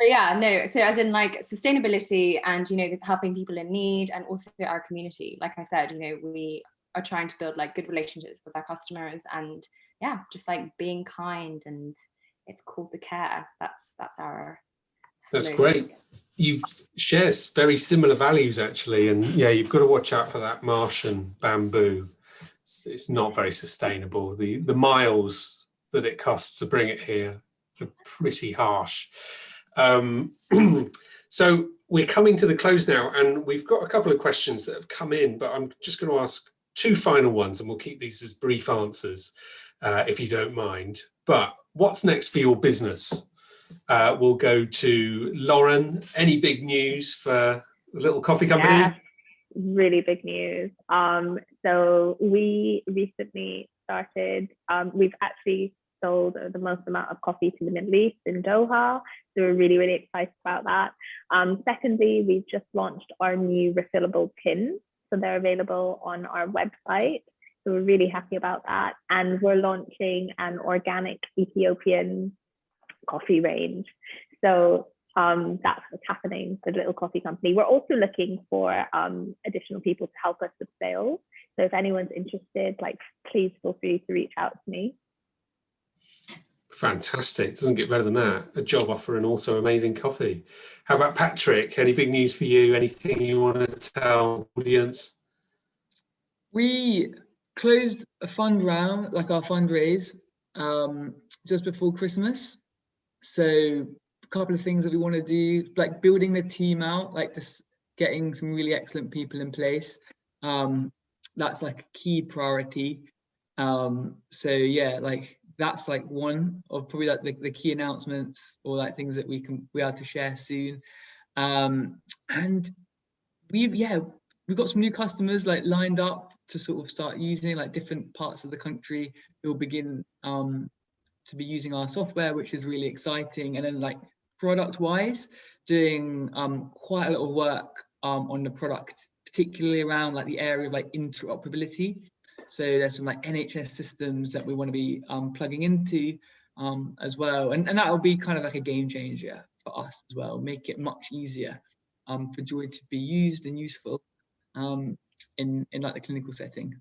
yeah, no, so as in like sustainability and, helping people in need, and also our community. Like I said, we are trying to build like good relationships with our customers, and yeah, just like being kind, and it's cool to care. That's our That's great. You share very similar values, actually, and yeah, you've got to watch out for that Martian bamboo. It's not very sustainable. The miles that it costs to bring it here are pretty harsh. So we're coming to the close now, and we've got a couple of questions that have come in, but I'm just going to ask 2 final ones, and we'll keep these as brief answers, if you don't mind. But what's next for your business? We'll go to Lauren. Any big news for the little coffee company? Yeah, really big news. So we recently started, we've actually sold the most amount of coffee to the Middle East in Doha. So we're really, really excited about that. Secondly, we've just launched our new refillable tins. So they're available on our website. So we're really happy about that. And we're launching an organic Ethiopian coffee range. So that's what's happening for the little coffee company. We're also looking for additional people to help us with sales. So if anyone's interested, like, please feel free to reach out to me. Fantastic. Doesn't get better than that. A job offer and also amazing coffee. How about Patrick? Any big news for you? Anything you want to tell the audience? We closed a fund round, like our fundraise, just before Christmas. So a couple of things that we want to do, like building the team out, like just getting some really excellent people in place. That's like a key priority. So yeah, like that's like one of probably like the key announcements or like things that we are to share soon. And we've got some new customers like lined up to sort of start using, like different parts of the country who will begin to be using our software, which is really exciting. And then like product wise, doing quite a lot of work on the product, particularly around like the area of like interoperability. So there's some like NHS systems that we want to be plugging into as well. And that will be kind of like a game changer for us as well, make it much easier for Joy to be used and useful in like the clinical setting.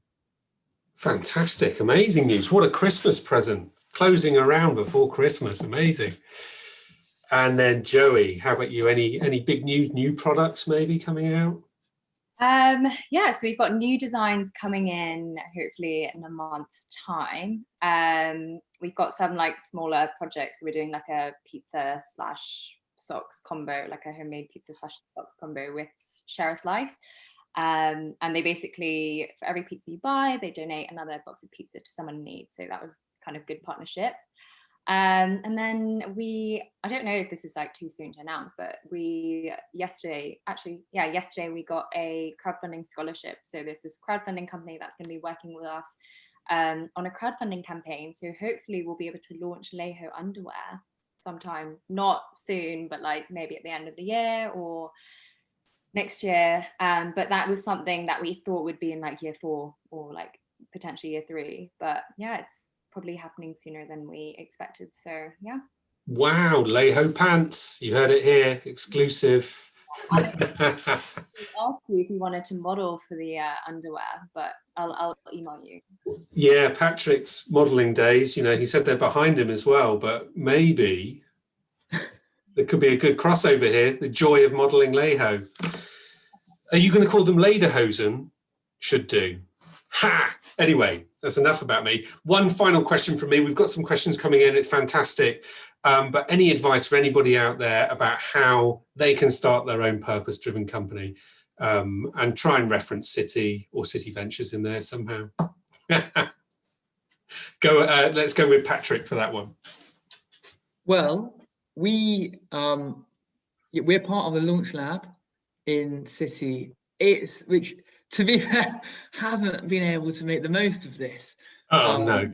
Fantastic, amazing news. What a Christmas present. Closing around before Christmas, amazing. And then Joey, how about you? Any big news, new products maybe coming out? Yeah, so we've got new designs coming in hopefully in a month's time. We've got some like smaller projects. We're doing like a pizza / socks combo, like a homemade pizza / socks combo with Share a Slice. And they basically, for every pizza you buy, they donate another box of pizza to someone in need. So that was kind of good partnership. And then I don't know if this is like too soon to announce, but yesterday we got a crowdfunding scholarship. So there's this crowdfunding company that's going to be working with us on a crowdfunding campaign. So hopefully we'll be able to launch Leiho underwear sometime, not soon, but like maybe at the end of the year or next year. But that was something that we thought would be in like year 4 or like potentially year 3. But yeah, it's probably happening sooner than we expected. So yeah. Wow, Leiho pants. You heard it here, exclusive. I asked you if you wanted to model for the underwear, but I'll email you. Yeah, Patrick's modelling days, he said they're behind him as well, but maybe there could be a good crossover here, the joy of modelling Leiho. Are you going to call them Lederhosen? Should do. Ha! Anyway, that's enough about me. One final question from me. We've got some questions coming in. It's fantastic. But any advice for anybody out there about how they can start their own purpose-driven company and try and reference City or City Ventures in there somehow? Let's go with Patrick for that one. Well, we're part of the Launch Lab in City, which to be fair, haven't been able to make the most of this. No.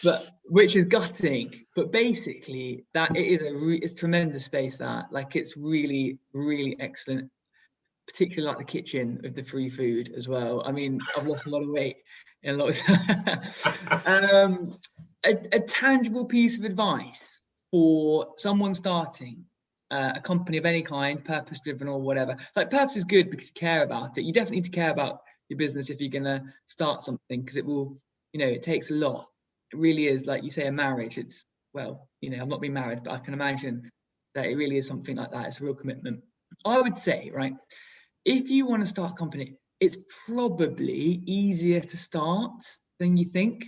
But which is gutting. But basically, that it is it's tremendous space. That like it's really, really excellent. Particularly like the kitchen with the free food as well. I mean, I've lost a lot of weight in a lot of a tangible piece of advice for someone starting a company of any kind, purpose driven or whatever. Like purpose is good because you care about it. You definitely need to care about your business if you're going to start something, because it will, it takes a lot. It really is, like you say, a marriage. It's, well, I've not been married, but I can imagine that it really is something like that. It's a real commitment. I would say, right, if you want to start a company, it's probably easier to start than you think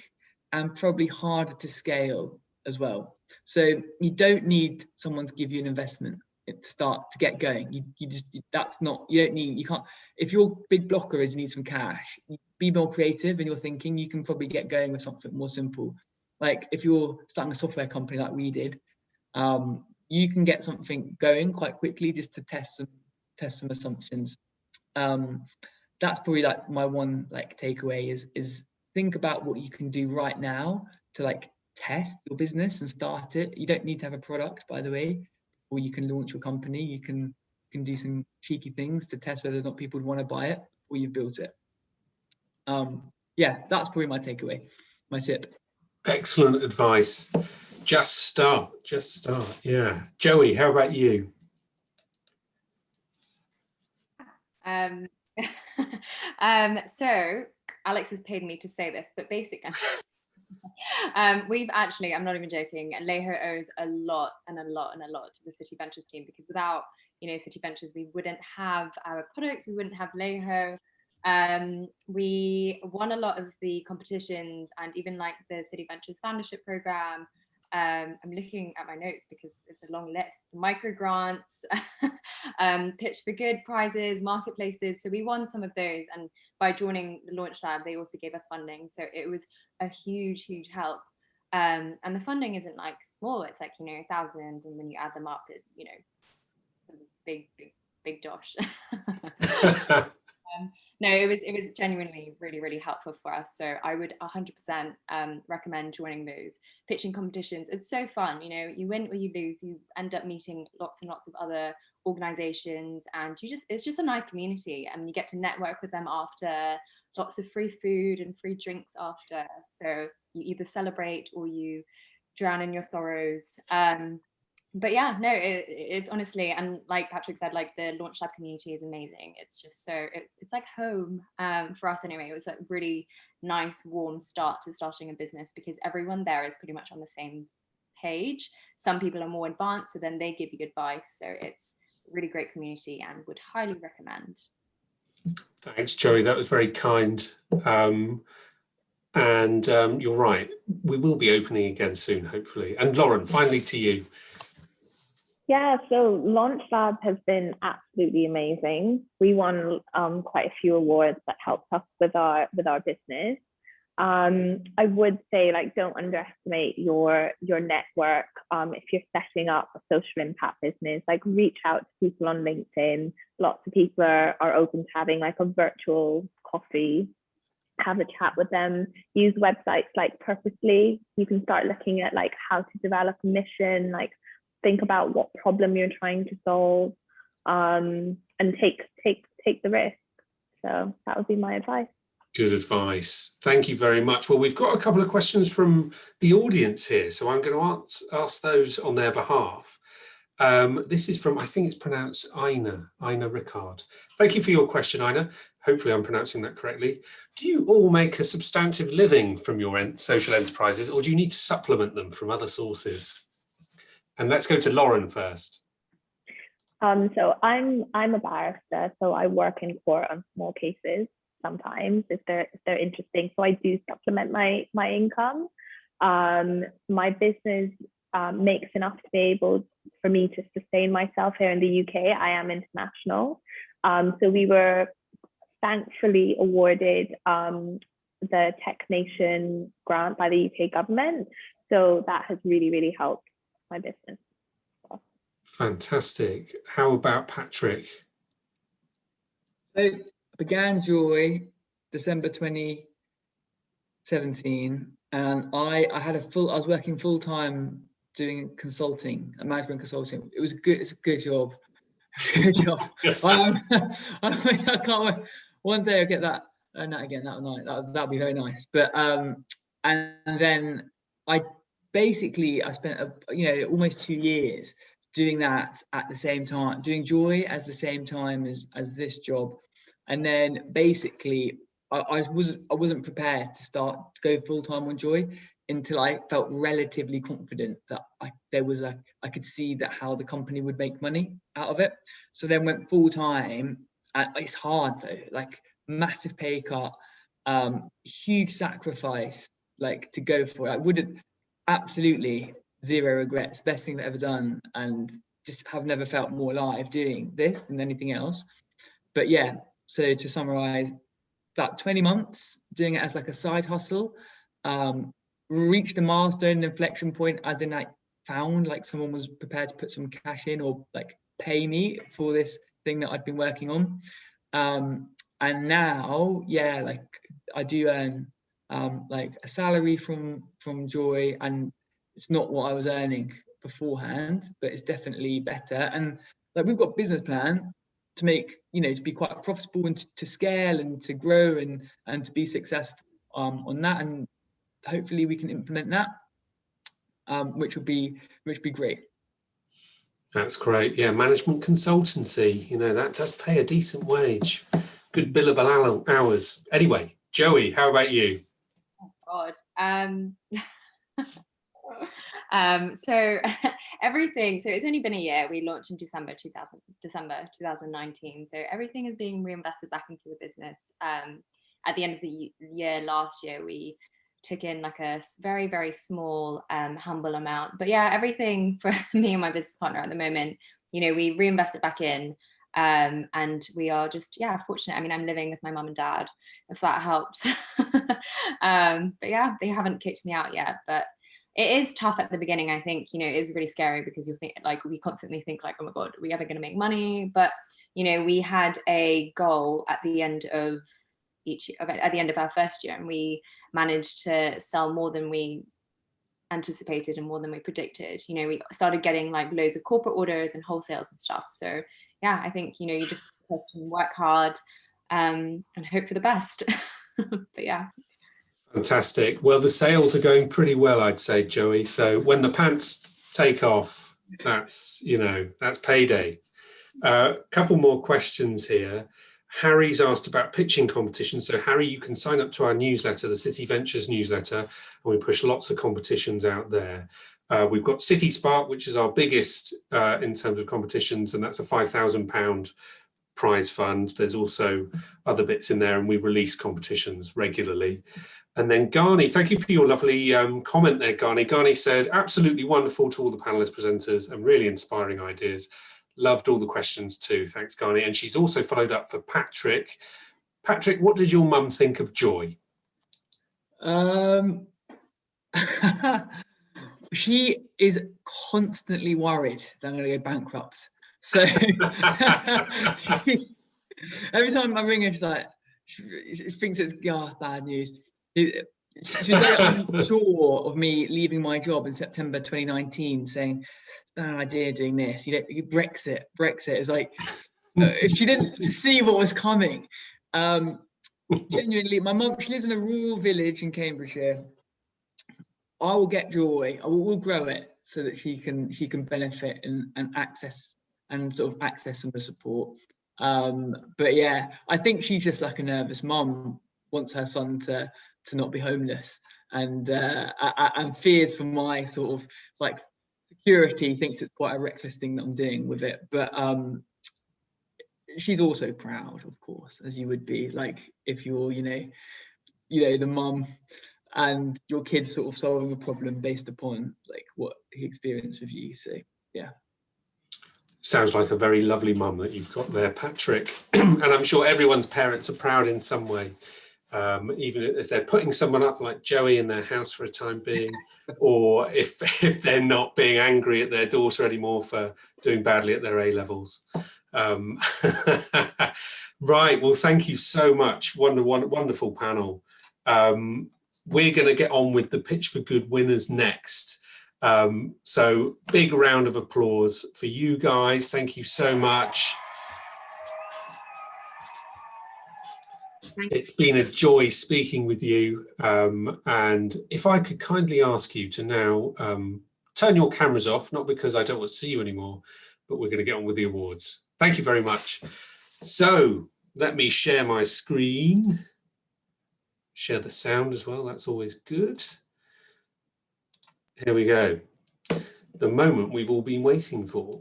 and probably harder to scale as well. So you don't need someone to give you an investment to get going. You can't, if your big blocker is you need some cash, be more creative in your thinking. You can probably get going with something more simple. Like if you're starting a software company like we did, you can get something going quite quickly just to test some assumptions. That's probably like my one like takeaway is think about what you can do right now to like test your business and start it. You don't need to have a product, by the way, or you can launch your company. You can do some cheeky things to test whether or not people would want to buy it or you've built it. Yeah, that's probably my takeaway, my tip. Excellent advice. Just start. Yeah. Joey, how about you? So Alex has paid me to say this, but basically We've actually, I'm not even joking, Leiho owes a lot and a lot and a lot to the City Ventures team, because without, City Ventures, we wouldn't have our products, we wouldn't have Leiho. We won a lot of the competitions, and even like the City Ventures Foundership Program. I'm looking at my notes because it's a long list. The micro grants, Pitch for Good prizes, marketplaces. So we won some of those, and by joining the Launch Lab, they also gave us funding. So it was a huge, huge help. And the funding isn't like small; it's like 1,000, and when you add them up, it big, big, big dosh. No, it was genuinely really, really helpful for us. So I would 100% recommend joining those pitching competitions. It's so fun, you win or you lose, you end up meeting lots and lots of other organizations, and it's just a nice community, and you get to network with them after, lots of free food and free drinks after. So you either celebrate or you drown in your sorrows. But yeah, no, it's honestly, and like Patrick said, like the Launch Lab community is amazing. It's just it's like home for us anyway. It was a really nice, warm start to starting a business, because everyone there is pretty much on the same page. Some people are more advanced, so then they give you advice. So it's a really great community, and would highly recommend. Thanks, Joey. That was very kind. And you're right. We will be opening again soon, hopefully. And Lauren, finally to you. Yeah, so Launch Lab has been absolutely amazing. We won quite a few awards that helped us with our business. I would say, like, don't underestimate your network. If you're setting up a social impact business, like, reach out to people on LinkedIn. Lots of people are open to having like a virtual coffee. Have a chat with them. Use websites like Purposely. You can start looking at like how to develop a mission, like think about what problem you're trying to solve, and take the risk. So that would be my advice. Good advice. Thank you very much. Well, we've got a couple of questions from the audience here, so I'm going to ask those on their behalf. This is from, I think it's pronounced Ina Rickard. Thank you for your question, Ina. Hopefully I'm pronouncing that correctly. Do you all make a substantive living from your social enterprises, or do you need to supplement them from other sources? And let's go to Lauren first. So I'm a barrister, so I work in court on small cases sometimes if they're interesting. So I do supplement my income. My business makes enough to be able for me to sustain myself here in the UK. I am international. So we were thankfully awarded the Tech Nation grant by the UK government. So that has really, really helped my business. Fantastic. How about Patrick? So I began Joy December 2017, and I was working full time doing consulting and management consulting. It was good. It's a good job. Good job. I can't wait. One day I'll get that again that night. That'll be very nice. But and then I spent almost 2 years doing that at the same time, doing Joy at the same time as this job. And then basically I wasn't prepared to go full time on Joy until I felt relatively confident that I could see that how the company would make money out of it. So then went full time. It's hard though, like massive pay cut, huge sacrifice, like to go for it. I wouldn't, absolutely zero regrets, best thing I've ever done, and just have never felt more alive doing this than anything else. But yeah, so to summarize, about 20 months doing it as like a side hustle, reached a milestone, inflection point, as in like found like someone was prepared to put some cash in or like pay me for this thing that I'd been working on. And now, yeah, like I do earn like a salary from Joy, and it's not what I was earning beforehand, but it's definitely better. And like we've got a business plan to make, to be quite profitable and to scale and to grow and to be successful on that, and hopefully we can implement that, which would be great. That's great. Yeah, management consultancy, that does pay a decent wage. Good billable hours. Anyway, Joey, how about you? God. So everything, so it's only been a year. We launched in December 2019. So everything is being reinvested back into the business. At the end of the year last year, we took in like a very, very small, humble amount. But yeah, everything for me and my business partner at the moment, you know, we reinvested back in. And we are just, yeah, fortunate. I mean, I'm living with my mum and dad, if that helps. But yeah, they haven't kicked me out yet. But it is tough at the beginning. I think, you know, it is really scary because you think, like, we constantly think like, oh my God, are we ever going to make money? But, you know, we had a goal at the end of at the end of our first year, and we managed to sell more than we anticipated and more than we predicted. You know, we started getting like loads of corporate orders and wholesales and stuff. So yeah, I think, you know, you just work hard and hope for the best. But yeah. Fantastic. Well, the sales are going pretty well, I'd say, Joey. So when the pants take off, that's, you know, that's payday. Couple more questions here. Harry's asked about pitching competitions. So Harry, you can sign up to our newsletter, the City Ventures newsletter, and we push lots of competitions out there. We've got City Spark, which is our biggest in terms of competitions, and that's a £5,000 prize fund. There's also other bits in there, and we release competitions regularly. And then Ghani, thank you for your lovely comment there, Ghani. Ghani said, absolutely wonderful to all the panelist presenters and really inspiring ideas. Loved all the questions too. Thanks, Ghani. And she's also followed up for Patrick. Patrick, what did your mum think of Joy? She is constantly worried that I'm going to go bankrupt. So every time I ring her, she's like, she thinks it's bad news. She's very unsure of me leaving my job in September 2019, saying, bad idea doing this. You know, Brexit is like, if she didn't see what was coming. Genuinely, my mum, she lives in a rural village in Cambridgeshire. I will get Joy. We'll grow it so that she can benefit and access some of the support. But yeah, I think she's just like a nervous mum, wants her son to not be homeless, and fears for my sort of like security, thinks it's quite a reckless thing that I'm doing with it. But she's also proud, of course, as you would be, like if you're, you know, the mum and your kid's sort of solving a problem based upon like what he experienced with you. So yeah. Sounds like a very lovely mum that you've got there, Patrick. And I'm sure everyone's parents are proud in some way, even if they're putting someone up like Joey in their house for a time being, or if they're not being angry at their daughter anymore for doing badly at their A-levels. Right, well, thank you so much. Wonderful panel. We're going to get on with the Pitch for Good winners next. So big round of applause for you guys. Thank you so much. It's been a joy speaking with you. And if I could kindly ask you to now turn your cameras off, not because I don't want to see you anymore, but we're going to get on with the awards. Thank you very much. So let me share my screen. Share the sound as well, that's always good. Here we go. The moment we've all been waiting for.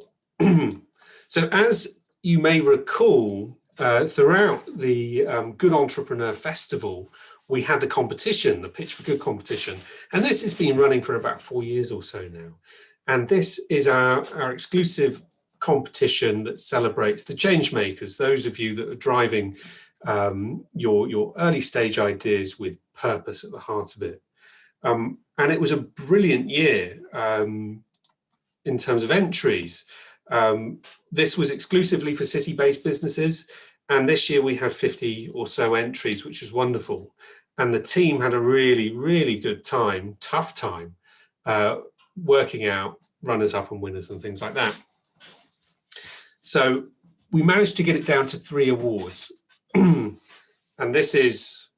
So as you may recall, throughout the Good Entrepreneur Festival, we had the competition, the Pitch for Good competition. And this has been running for about 4 years or so now. And this is our exclusive competition that celebrates the change makers, those of you that are driving your early stage ideas with purpose at the heart of it. And it was a brilliant year in terms of entries. This was exclusively for city-based businesses, and this year we had 50 or so entries, which was wonderful. And the team had a really, really good time, tough time, working out runners-up and winners and things like that. So we managed to get it down to 3 awards. And this is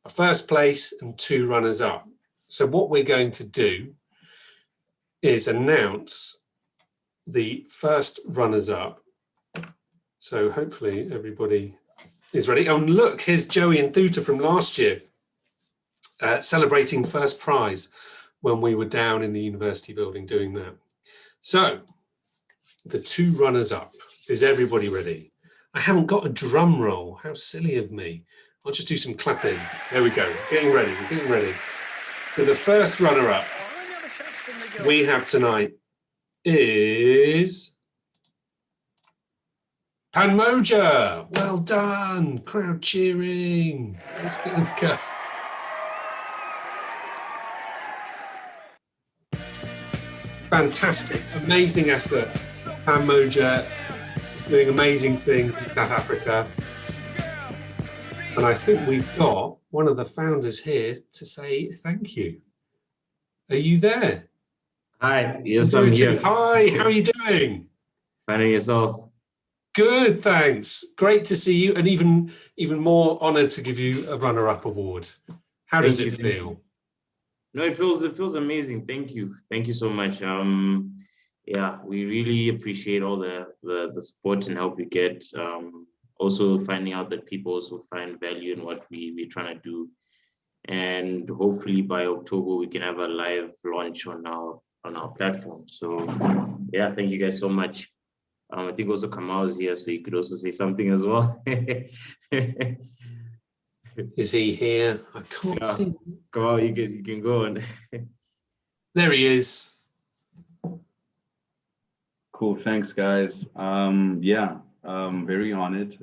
a first place and 2 runners-up. So what we're going to do is announce the first runners-up. So hopefully everybody is ready. Oh, look, here's Joey and Thuta from last year. celebrating first prize when we were down in the university building doing that. So the 2 runners up. Is everybody ready? I haven't got a drum roll. How silly of me. I'll just do some clapping. There we go. Getting ready. We're getting ready. So the first runner up we have tonight is Panmoja. Well done. Crowd cheering. Let's go. Fantastic. Amazing effort. Panmoja doing amazing things in South Africa. And I think we've got one of the founders here to say thank you. Are you there? Hi, yes, I'm here. Hi, how are you doing? Finding yourself? Good, thanks. Great to see you, and even more honoured to give you a runner-up award. How does it feel? No, it feels amazing. Thank you so much. Yeah, we really appreciate all the support and help we get. Also finding out that people also find value in what we're trying to do, and hopefully by October we can have a live launch on our platform. So yeah, thank you guys so much. I think also Kamal's here, so you could also say something as well. Is he here? I can't see. Kamal, you can go on. There he is. Cool, thanks guys. Yeah, very honored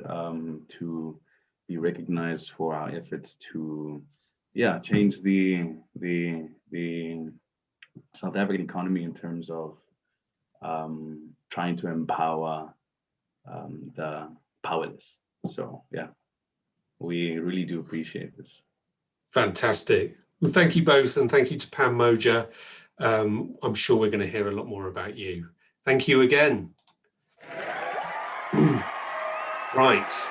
to be recognized for our efforts to change the South African economy in terms of trying to empower the powerless. So yeah, we really do appreciate this. Fantastic. Well, thank you both, and thank you to Panmoja. I'm sure we're going to hear a lot more about you. Thank you again. Right.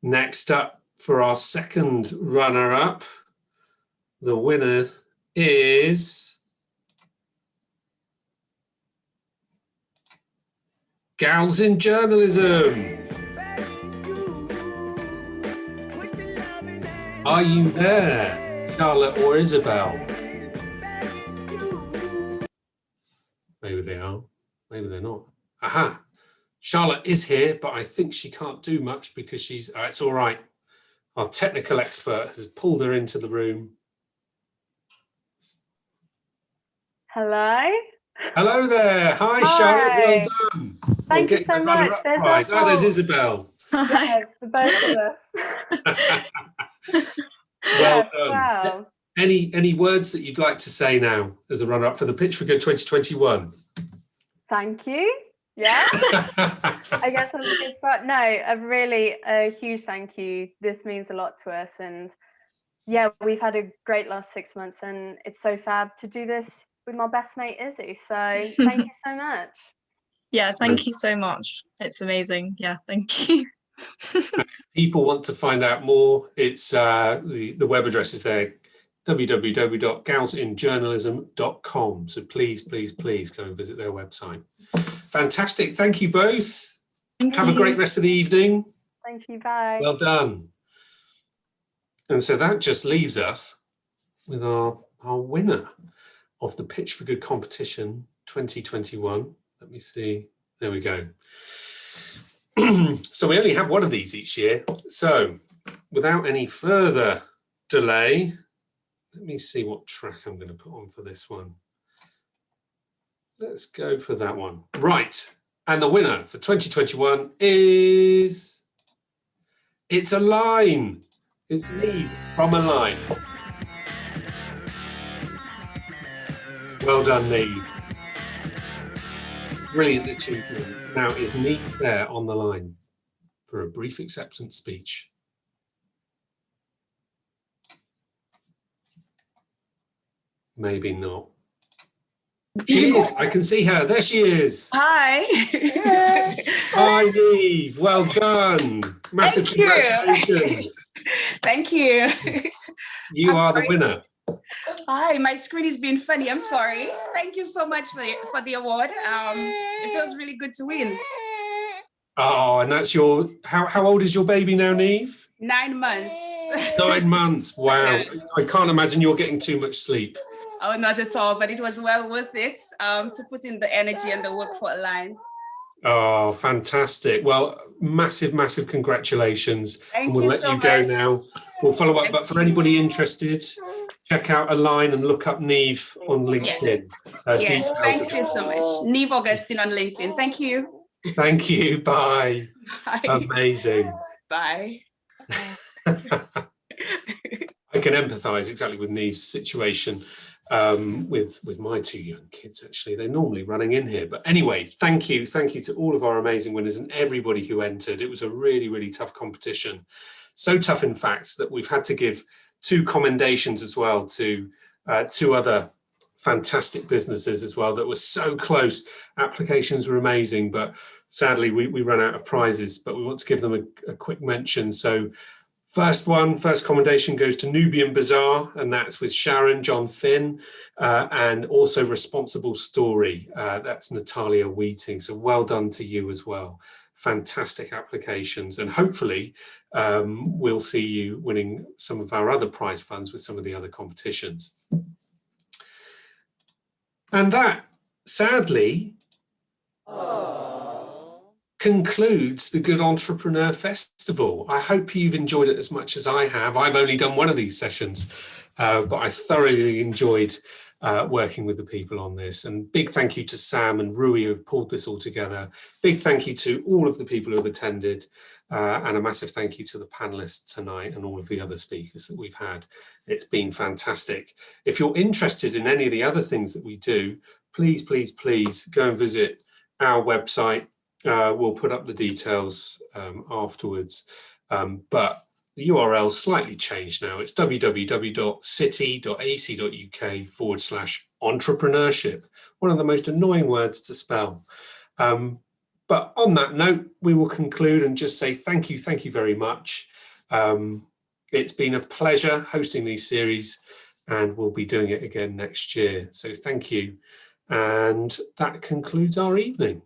Next up for our second runner-up, the winner is Gals in Journalism. Are you there, Charlotte or Isabel? Maybe they are, maybe they're not. Aha, Charlotte is here, but I think she can't do much because she's, it's all right. Our technical expert has pulled her into the room. Hello. Hello there. Hi, Charlotte. Well done. Thank you so much. There's Isabel. Yes, for both of us. Well done. Wow. Any words that you'd like to say now as a runner-up for the Pitch for Good 2021? Thank you. Yeah. I guess that's a good start. No, a huge thank you. This means a lot to us, and yeah, we've had a great last 6 months, and it's so fab to do this with my best mate Izzy. So thank you so much. Yeah, thank you so much. It's amazing. Yeah, thank you. People want to find out more. It's the web address is there, www.galsinjournalism.com. So please go and visit their website. Fantastic. Thank you both. Have a great rest of the evening. Thank you. Bye. Well done. And so that just leaves us with our winner of the Pitch for Good competition 2021. Let me see. There we go. So we only have one of these each year. So without any further delay, let me see what track I'm going to put on for this one. Let's go for that one. Right. And the winner for 2021 is... It's a line. It's Neve from a line. Well done, Neve. Brilliant achievement. Now, is Neve there on the line for a brief acceptance speech? Maybe not. She is. I can see her. There she is. Hi. Hi, Neve. Well done. Massive congratulations. Thank you. You are the winner. Hi, my screen is being funny. I'm sorry. Thank you so much for the award. It feels really good to win. Oh, and that's your, how old is your baby now, Neve? 9 months. 9 months. Wow. Yeah. I can't imagine you're getting too much sleep. Oh, not at all, but it was well worth it to put in the energy and the work for a line. Oh, fantastic. Well, massive, massive congratulations. Thank And we'll you let so you go much. now. We'll follow up, Thank but for you. anybody interested, check out Align and look up Neve on LinkedIn. Yes, Details thank of- you so much. Neve Augustine on LinkedIn. Thank you. Thank you. Bye. Bye. Amazing. Bye. I can empathise exactly with Neve's situation with my 2 young kids. Actually, they're normally running in here, but anyway, thank you to all of our amazing winners and everybody who entered. It was a really, really tough competition, so tough in fact that we've had to give 2 commendations as well to 2 other fantastic businesses as well that were so close. Applications were amazing, but sadly we ran out of prizes, but we want to give them a quick mention. So first commendation goes to Nubian Bazaar, and that's with Sharon, John Finn, and also Responsible Story. That's Natalia Wheating. So well done to you as well. Fantastic applications, and hopefully we'll see you winning some of our other prize funds with some of the other competitions. And that, sadly, concludes the Good Entrepreneur Festival. I hope you've enjoyed it as much as I have. I've only done one of these sessions, but I thoroughly enjoyed working with the people on this. And big thank you to Sam and Rui who have pulled this all together. Big thank you to all of the people who have attended, and a massive thank you to the panelists tonight and all of the other speakers that we've had. It's been fantastic. If you're interested in any of the other things that we do, please, please, please go and visit our website. We'll put up the details afterwards, but the URL slightly changed now. It's www.city.ac.uk/entrepreneurship. One of the most annoying words to spell. But on that note, we will conclude and just say thank you very much. It's been a pleasure hosting these series, and we'll be doing it again next year. So thank you. And that concludes our evening.